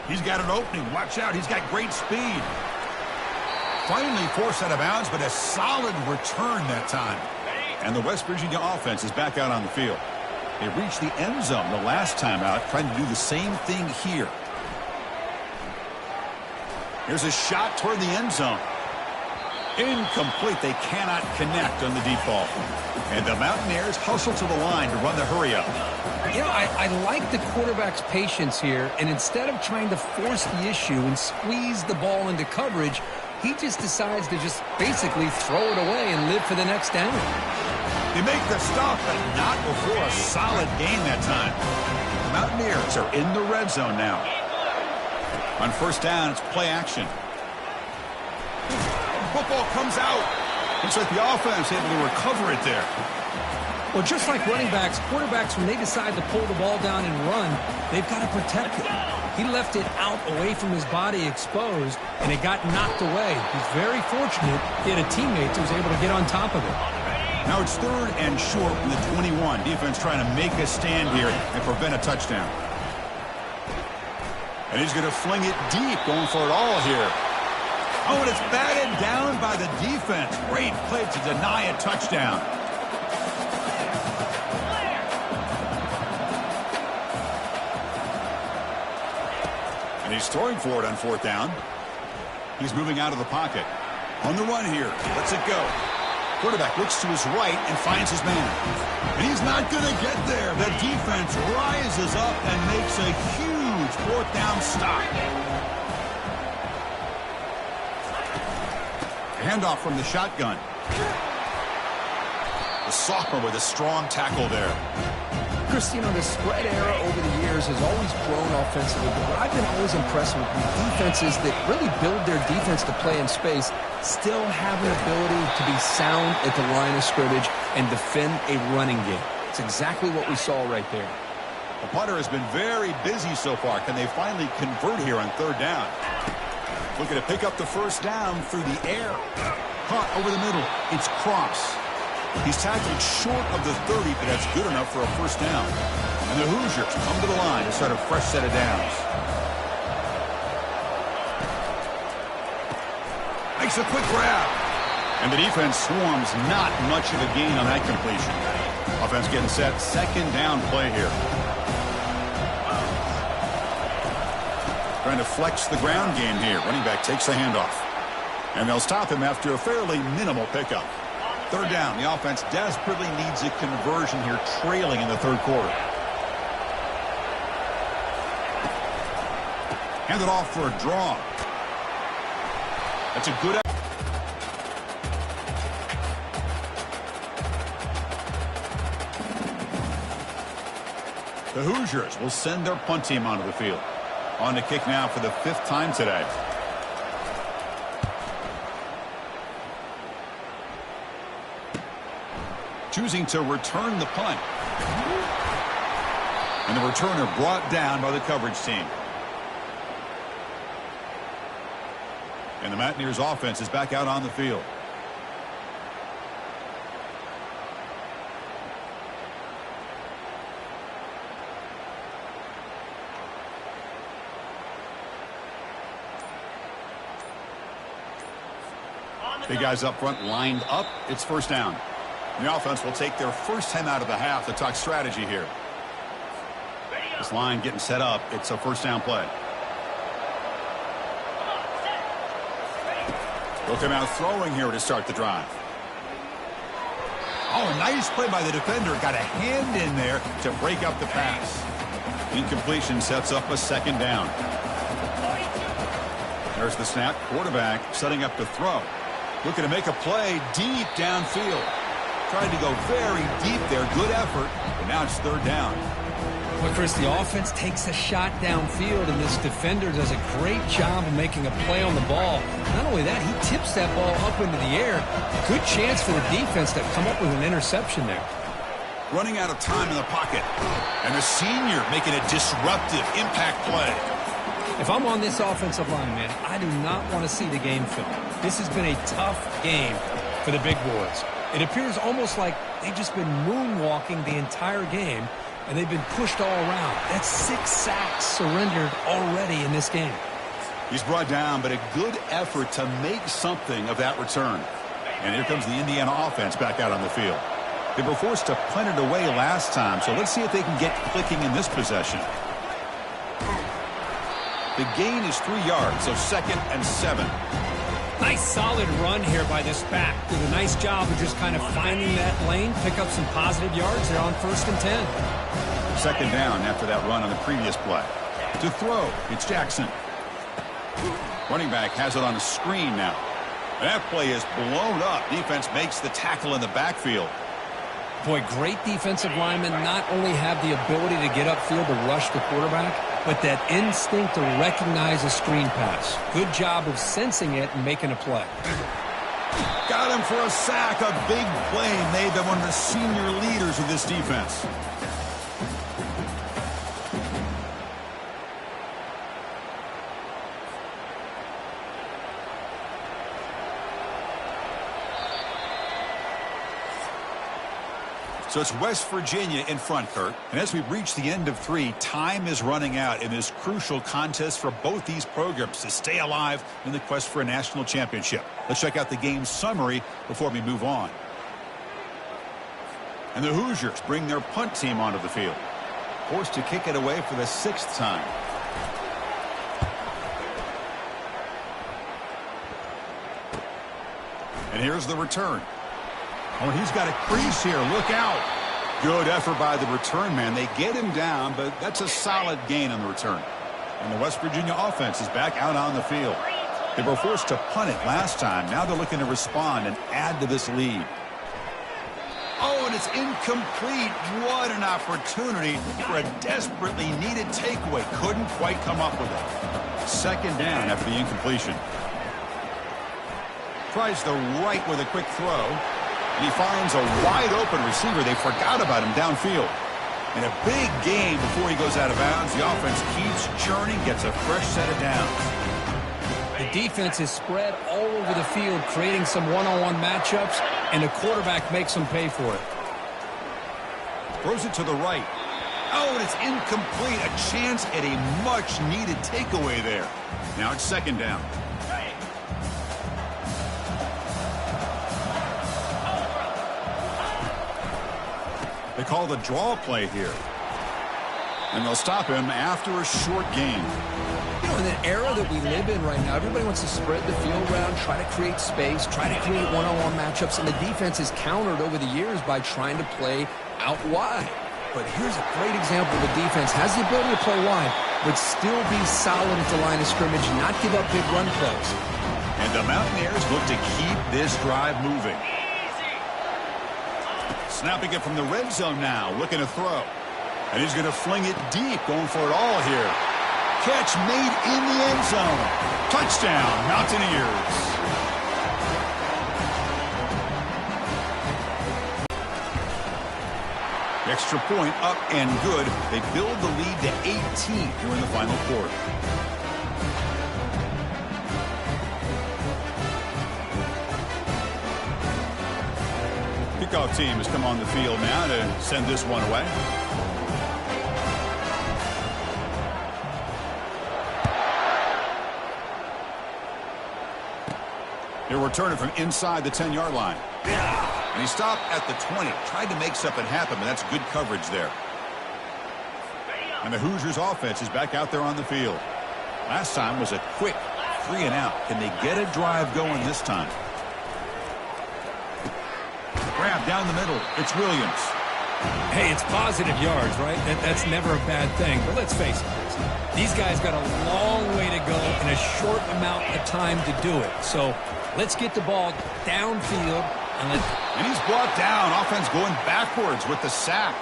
He's got an opening. Watch out. He's got great speed. Finally forced out of bounds, but a solid return that time. And the West Virginia offense is back out on the field. They reached the end zone the last time out, trying to do the same thing here. Here's a shot toward the end zone. Incomplete. They cannot connect on the deep ball. And the Mountaineers hustle to the line to run the hurry up. You know, I like the quarterback's patience here, and instead of trying to force the issue and squeeze the ball into coverage, he just decides to just basically throw it away and live for the next down. They make the stop, but not before a solid gain that time. The Mountaineers are in the red zone now. On 1st down, it's play action. Football comes out. Looks like the offense able to recover it there. Well, just like running backs, quarterbacks, when they decide to pull the ball down and run, they've got to protect it. He left it out away from his body exposed, and it got knocked away. He's very fortunate he had a teammate who was able to get on top of it. Now it's 3rd and short from the 21. Defense trying to make a stand here and prevent a touchdown. And he's going to fling it deep, going for it all here. Oh, and it's batted down by the defense. Great play to deny a touchdown. And he's throwing for it on 4th down. He's moving out of the pocket. On the run here. Lets it go. Quarterback looks to his right and finds his man. And he's not going to get there. The defense rises up and makes a huge 4th down stop. Handoff from the shotgun. The sophomore with a strong tackle there. Chris, you know, the spread era over the years has always grown offensively, but what I've been always impressed with defenses that really build their defense to play in space still have an ability to be sound at the line of scrimmage and defend a running game. It's exactly what we saw right there. The punter has been very busy so far. Can they finally convert here on 3rd down? Looking to pick up the 1st down through the air. Caught over the middle. It's Cross. He's tackled short of the 30, but that's good enough for a 1st down. And the Hoosiers come to the line to start a fresh set of downs. Makes a quick grab. And the defense swarms not much of a gain on that completion. Offense getting set. 2nd down play here. Trying to flex the ground game here. Running back takes the handoff. And they'll stop him after a fairly minimal pickup. 3rd down. The offense desperately needs a conversion here, trailing in the 3rd quarter. Handed off for a draw. That's a good... The Hoosiers will send their punt team onto the field. On to kick now for the 5th time today. Choosing to return the punt. And the returner brought down by the coverage team. And the Mountaineers offense is back out on the field. Big guys up front lined up. It's 1st down. And the offense will take their 1st time out of the half to talk strategy here. This line getting set up. It's a 1st down play. They'll come out throwing here to start the drive. Oh, nice play by the defender. Got a hand in there to break up the pass. Incompletion sets up a second down. There's the snap. Quarterback setting up to throw. Looking to make a play deep downfield. Tried to go very deep there. Good effort. But now it's third down. Well, Chris, the offense takes a shot downfield, and this defender does a great job of making a play on the ball. Not only that, he tips that ball up into the air. Good chance for the defense to come up with an interception there. Running out of time in the pocket. And the senior making a disruptive impact play. If I'm on this offensive line, man, I do not want to see the game film. This has been a tough game for the big boys. It appears almost like they've just been moonwalking the entire game, and they've been pushed all around. That's 6 sacks surrendered already in this game. He's brought down, but a good effort to make something of that return. And here comes the Indiana offense back out on the field. They were forced to punt it away last time, so let's see if they can get clicking in this possession. The gain is 3 yards, so 2nd and 7. Nice solid run here by this back. Did a nice job of just kind of finding that lane, pick up some positive yards there on 1st and 10. 2nd down after that run on the previous play. To throw, it's Jackson. Running back has it on a screen now. That play is blown up. Defense makes the tackle in the backfield. Boy, great defensive linemen not only have the ability to get upfield to rush the quarterback, but that instinct to recognize a screen pass. Good job of sensing it and making a play. Got him for a sack. A big play made by one of the senior leaders of this defense. So it's West Virginia in front, Kurt. And as we reach the end of 3, time is running out in this crucial contest for both these programs to stay alive in the quest for a national championship. Let's check out the game summary before we move on. And the Hoosiers bring their punt team onto the field. Forced to kick it away for the 6th time. And here's the return. Oh, he's got a crease here. Look out. Good effort by the return man. They get him down, but that's a solid gain on the return. And the West Virginia offense is back out on the field. They were forced to punt it last time. Now they're looking to respond and add to this lead. Oh, and it's incomplete. What an opportunity for a desperately needed takeaway. Couldn't quite come up with it. 2nd down after the incompletion. Tries the right with a quick throw. And he finds a wide-open receiver. They forgot about him downfield. And a big gain before he goes out of bounds. The offense keeps churning, gets a fresh set of downs. The defense is spread all over the field, creating some one-on-one matchups, and the quarterback makes them pay for it. Throws it to the right. Oh, and it's incomplete. A chance at a much-needed takeaway there. Now it's 2nd down. They call the draw play here. And they'll stop him after a short gain. You know, in the era that we live in right now, everybody wants to spread the field around, try to create space, try to create one-on-one matchups, and the defense is countered over the years by trying to play out wide. But here's a great example of a defense has the ability to play wide, but still be solid at the line of scrimmage, not give up big run plays. And the Mountaineers look to keep this drive moving. Snapping it from the red zone now, looking to throw. And he's going to fling it deep, going for it all here. Catch made in the end zone. Touchdown, Mountaineers. Extra point up and good. They build the lead to 18 here in the final quarter. Kickoff team has come on the field now to send this one away. He'll return it from inside the 10-yard line. And he stopped at the 20. Tried to make something happen, but that's good coverage there. And the Hoosiers offense is back out there on the field. Last time was a quick 3 and out. Can they get a drive going this time? grab down the middle. It's Williams. Hey, it's positive yards, right? That's never a bad thing. But let's face it, these guys got a long way to go in a short amount of time to do it. So let's get the ball downfield. And he's brought down. Offense going backwards with the sack.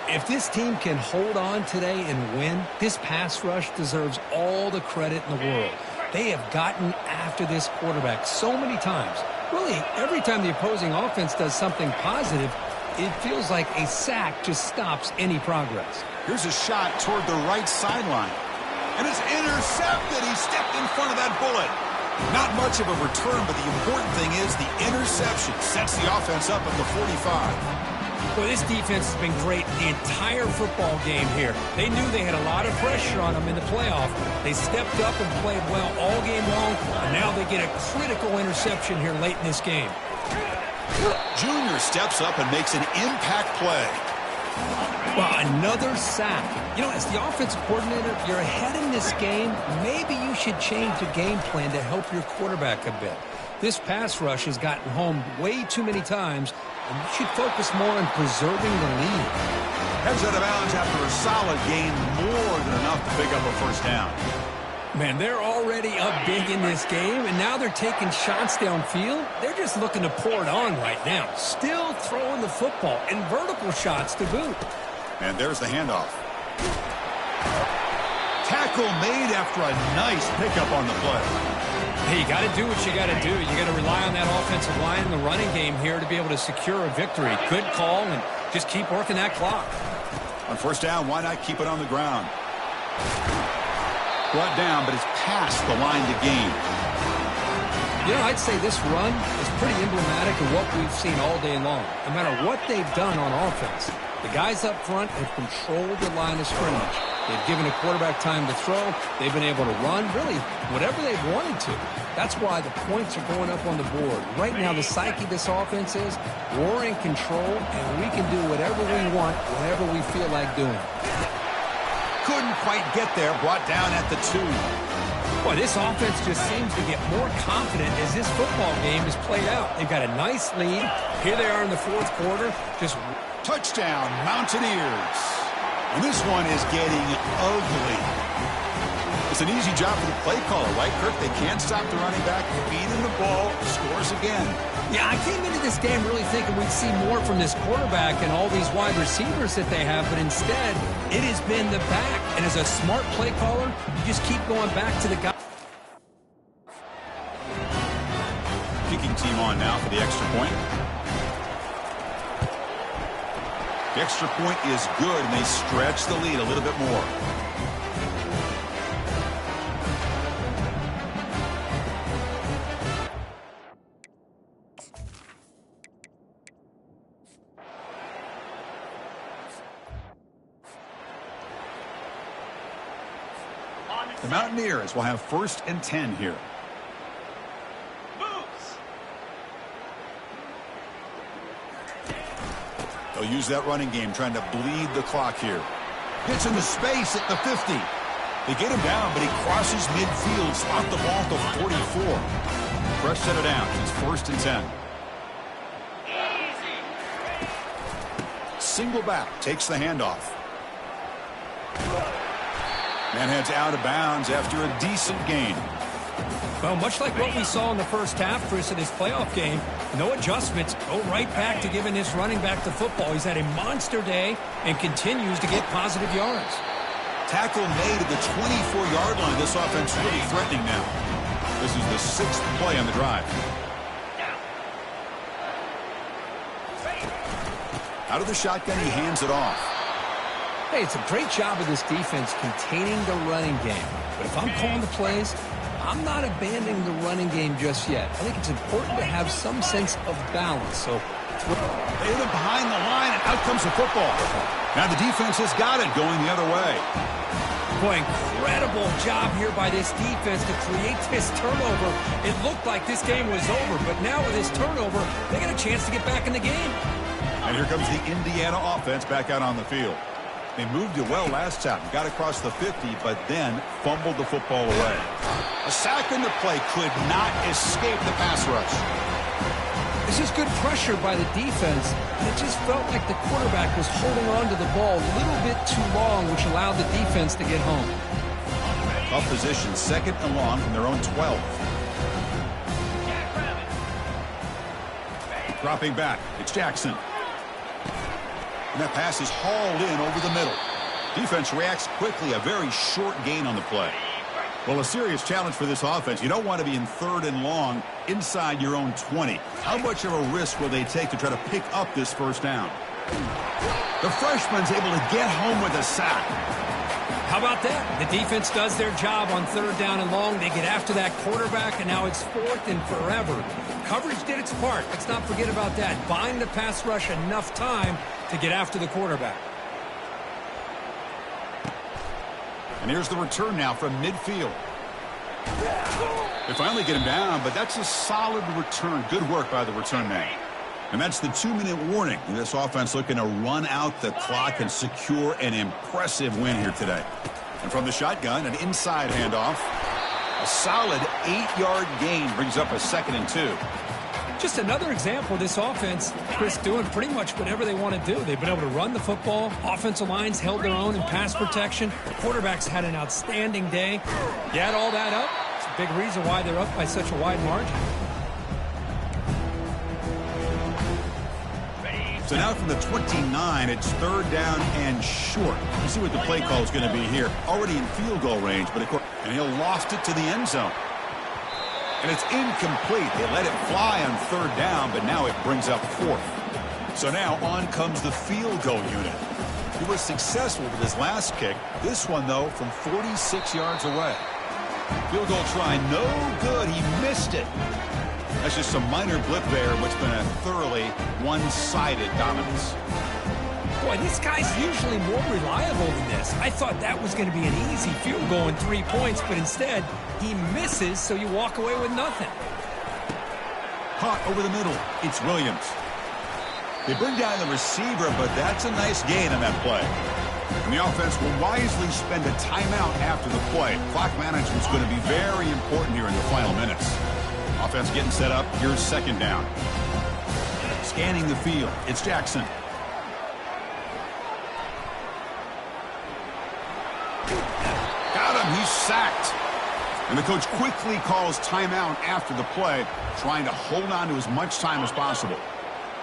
If this team can hold on today and win, this pass rush deserves all the credit in the world. They have gotten after this quarterback so many times. Really, every time the opposing offense does something positive, it feels like a sack just stops any progress. Here's a shot toward the right sideline. And it's intercepted. He stepped in front of that bullet. Not much of a return, but the important thing is the interception sets the offense up at the 45. Well, this defense has been great the entire football game here. They knew they had a lot of pressure on them in the playoff. They stepped up and played well all game long, and now they get a critical interception here late in this game. Junior steps up and makes an impact play. Well, another sack. You know, as the offensive coordinator, you're ahead in this game. Maybe you should change the game plan to help your quarterback a bit. This pass rush has gotten home way too many times, and you should focus more on preserving the lead. Heads out of bounds after a solid gain, more than enough to pick up a first down. Man, they're already up big in this game, and now they're taking shots downfield. They're just looking to pour it on right now. Still throwing the football, and vertical shots to boot. And there's the handoff. Tackle made after a nice pickup on the play. Hey, you got to do what you got to do. You got to rely on that offensive line in the running game here to be able to secure a victory. Good call, and just keep working that clock. On first down, why not keep it on the ground? Brought down, but it's past the line to gain. You know, I'd say this run is pretty emblematic of what we've seen all day long. No matter what they've done on offense, the guys up front have controlled the line of scrimmage. They've given a quarterback time to throw. They've been able to run, really, whatever they've wanted to. That's why the points are going up on the board. Right now, the psyche of this offense is we're in control, and we can do whatever we want, whatever we feel like doing. Couldn't quite get there, brought down at the 2. Boy, this offense just seems to get more confident as this football game is played out. They've got a nice lead. Here they are in the fourth quarter. Just touchdown, Mountaineers. And this one is getting ugly. It's an easy job for the play caller, right, Kirk? They can't stop the running back, feed him the ball, scores again. Yeah, I came into this game really thinking we'd see more from this quarterback and all these wide receivers that they have, but instead, it has been the back. And as a smart play caller, you just keep going back to the guy. Kicking team on now for the extra point. The extra point is good, and they stretch the lead a little bit more. The Mountaineers will have 1st and 10 here. They'll use that running game, trying to bleed the clock here. Gets into space at the 50. They get him down, but he crosses midfield, spot the ball at the 44. Fresh set of downs. It's 1st and 10. Single back, takes the handoff. Man heads out of bounds after a decent gain. Well, much like what we saw in the first half, Chris, of this playoff game, no adjustments. Go right back to giving this running back the football. He's had a monster day and continues to get positive yards. Tackle made at the 24-yard line. This offense really threatening now. This is the 6th play on the drive. Out of the shotgun, he hands it off. Hey, it's a great job of this defense containing the running game. But if I'm calling the plays, I'm not abandoning the running game just yet. I think it's important to have some sense of balance. So they hit him behind the line, and out comes the football. Now the defense has got it going the other way. Boy, incredible job here by this defense to create this turnover. It looked like this game was over, but now with this turnover, they got a chance to get back in the game. And here comes the Indiana offense back out on the field. They moved it well last time, got across the 50, but then fumbled the football away. A sack in the play could not escape the pass rush. This is good pressure by the defense, and it just felt like the quarterback was holding on to the ball a little bit too long, which allowed the defense to get home. Tough position, 2nd and long from their own 12. Dropping back, it's Jackson. And that pass is hauled in over the middle. Defense reacts quickly, a very short gain on the play. Well, a serious challenge for this offense. You don't want to be in 3rd and long inside your own 20. How much of a risk will they take to try to pick up this first down? The freshman's able to get home with a sack. How about that? The defense does their job on 3rd down and long. They get after that quarterback, and now it's 4th and forever. Coverage did its part. Let's not forget about that. Buying the pass rush enough time to get after the quarterback. And here's the return now from midfield. They finally get him down, but that's a solid return. Good work by the return man. And that's the 2-minute warning. And this offense looking to run out the clock and secure an impressive win here today. And from the shotgun, an inside handoff. A solid 8-yard gain brings up a 2nd and 2. Just another example of this offense, Chris, doing pretty much whatever they want to do. They've been able to run the football. Offensive lines held their own in pass protection. Quarterbacks had an outstanding day. You add all that up, it's a big reason why they're up by such a wide margin. So now from the 29, it's 3rd down and short. You see what the play call is going to be here. Already in field goal range, but of course, and he'll loft it to the end zone. And it's incomplete. They let it fly on 3rd down, but now it brings up 4th. So now on comes the field goal unit. He was successful with his last kick. This one, though, from 46 yards away. Field goal try, no good. He missed it. That's just some minor blip there, what's been a thoroughly one-sided dominance. Boy, this guy's usually more reliable than this. I thought that was going to be an easy field goal in 3 points, but instead, he misses, so you walk away with nothing. Caught over the middle. It's Williams. They bring down the receiver, but that's a nice gain on that play. And the offense will wisely spend a timeout after the play. Clock management is going to be very important here in the final minutes. Offense getting set up. Here's 2nd down. Scanning the field. It's Jackson. Got him. He's sacked. And the coach quickly calls timeout after the play, trying to hold on to as much time as possible.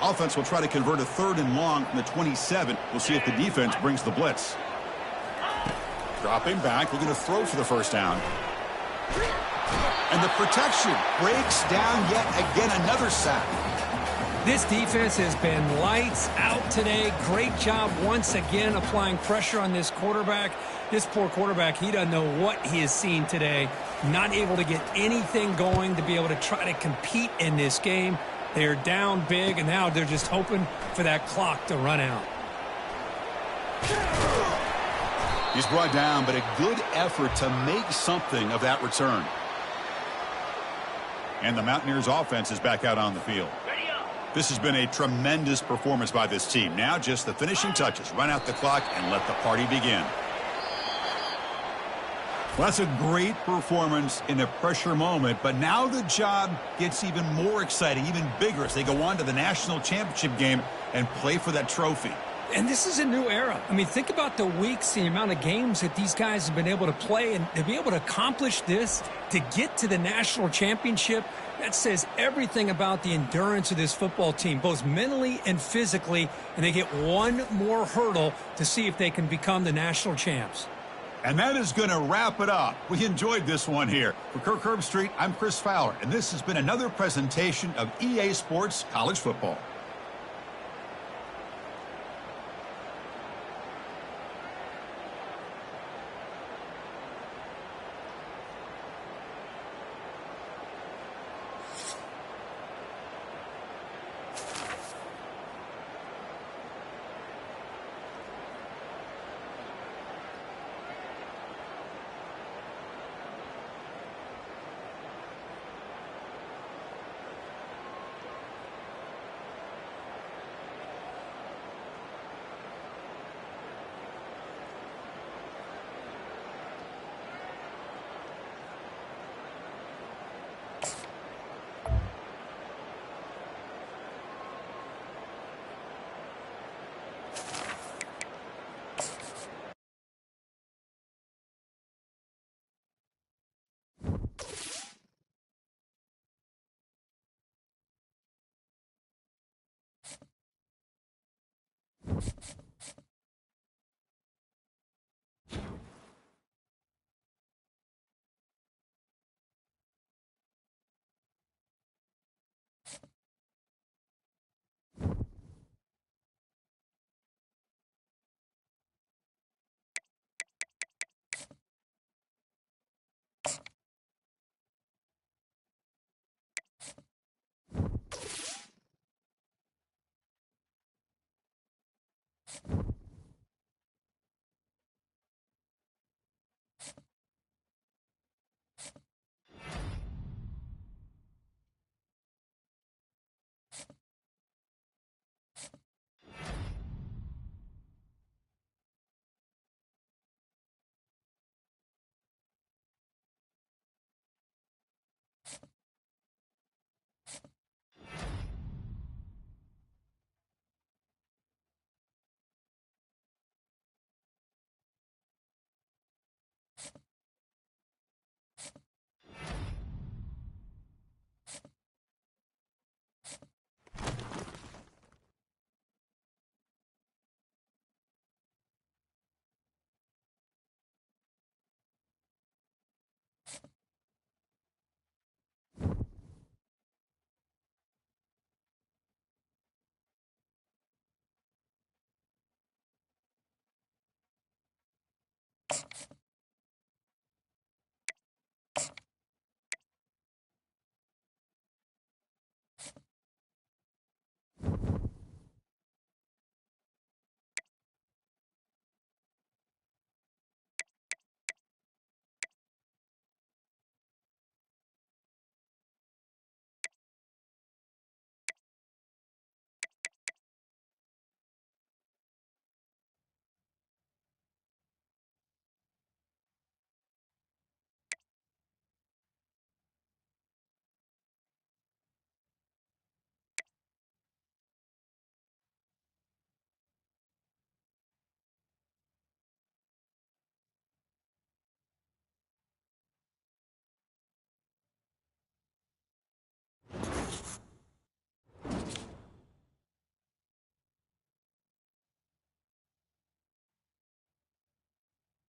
Offense will try to convert a 3rd and long from the 27. We'll see if the defense brings the blitz. Dropping back, looking to throw for the first down. And the protection breaks down yet again, another sack. This defense has been lights out today. Great job once again applying pressure on this quarterback. This poor quarterback, he doesn't know what he has seen today. Not able to get anything going to be able to try to compete in this game. They're down big, and now they're just hoping for that clock to run out. He's brought down, but a good effort to make something of that return. And the Mountaineers offense is back out on the field. This has been a tremendous performance by this team. Now just the finishing touches. Run out the clock and let the party begin. Well, that's a great performance in a pressure moment, but now the job gets even more exciting, even bigger as they go on to the national championship game and play for that trophy. And this is a new era. I mean, think about the weeks, the amount of games that these guys have been able to play, and to be able to accomplish this, to get to the national championship, that says everything about the endurance of this football team, both mentally and physically, and they get one more hurdle to see if they can become the national champs. And that is going to wrap it up. We enjoyed this one here. For Kirk Herbstreit, I'm Chris Fowler, and this has been another presentation of EA Sports College Football.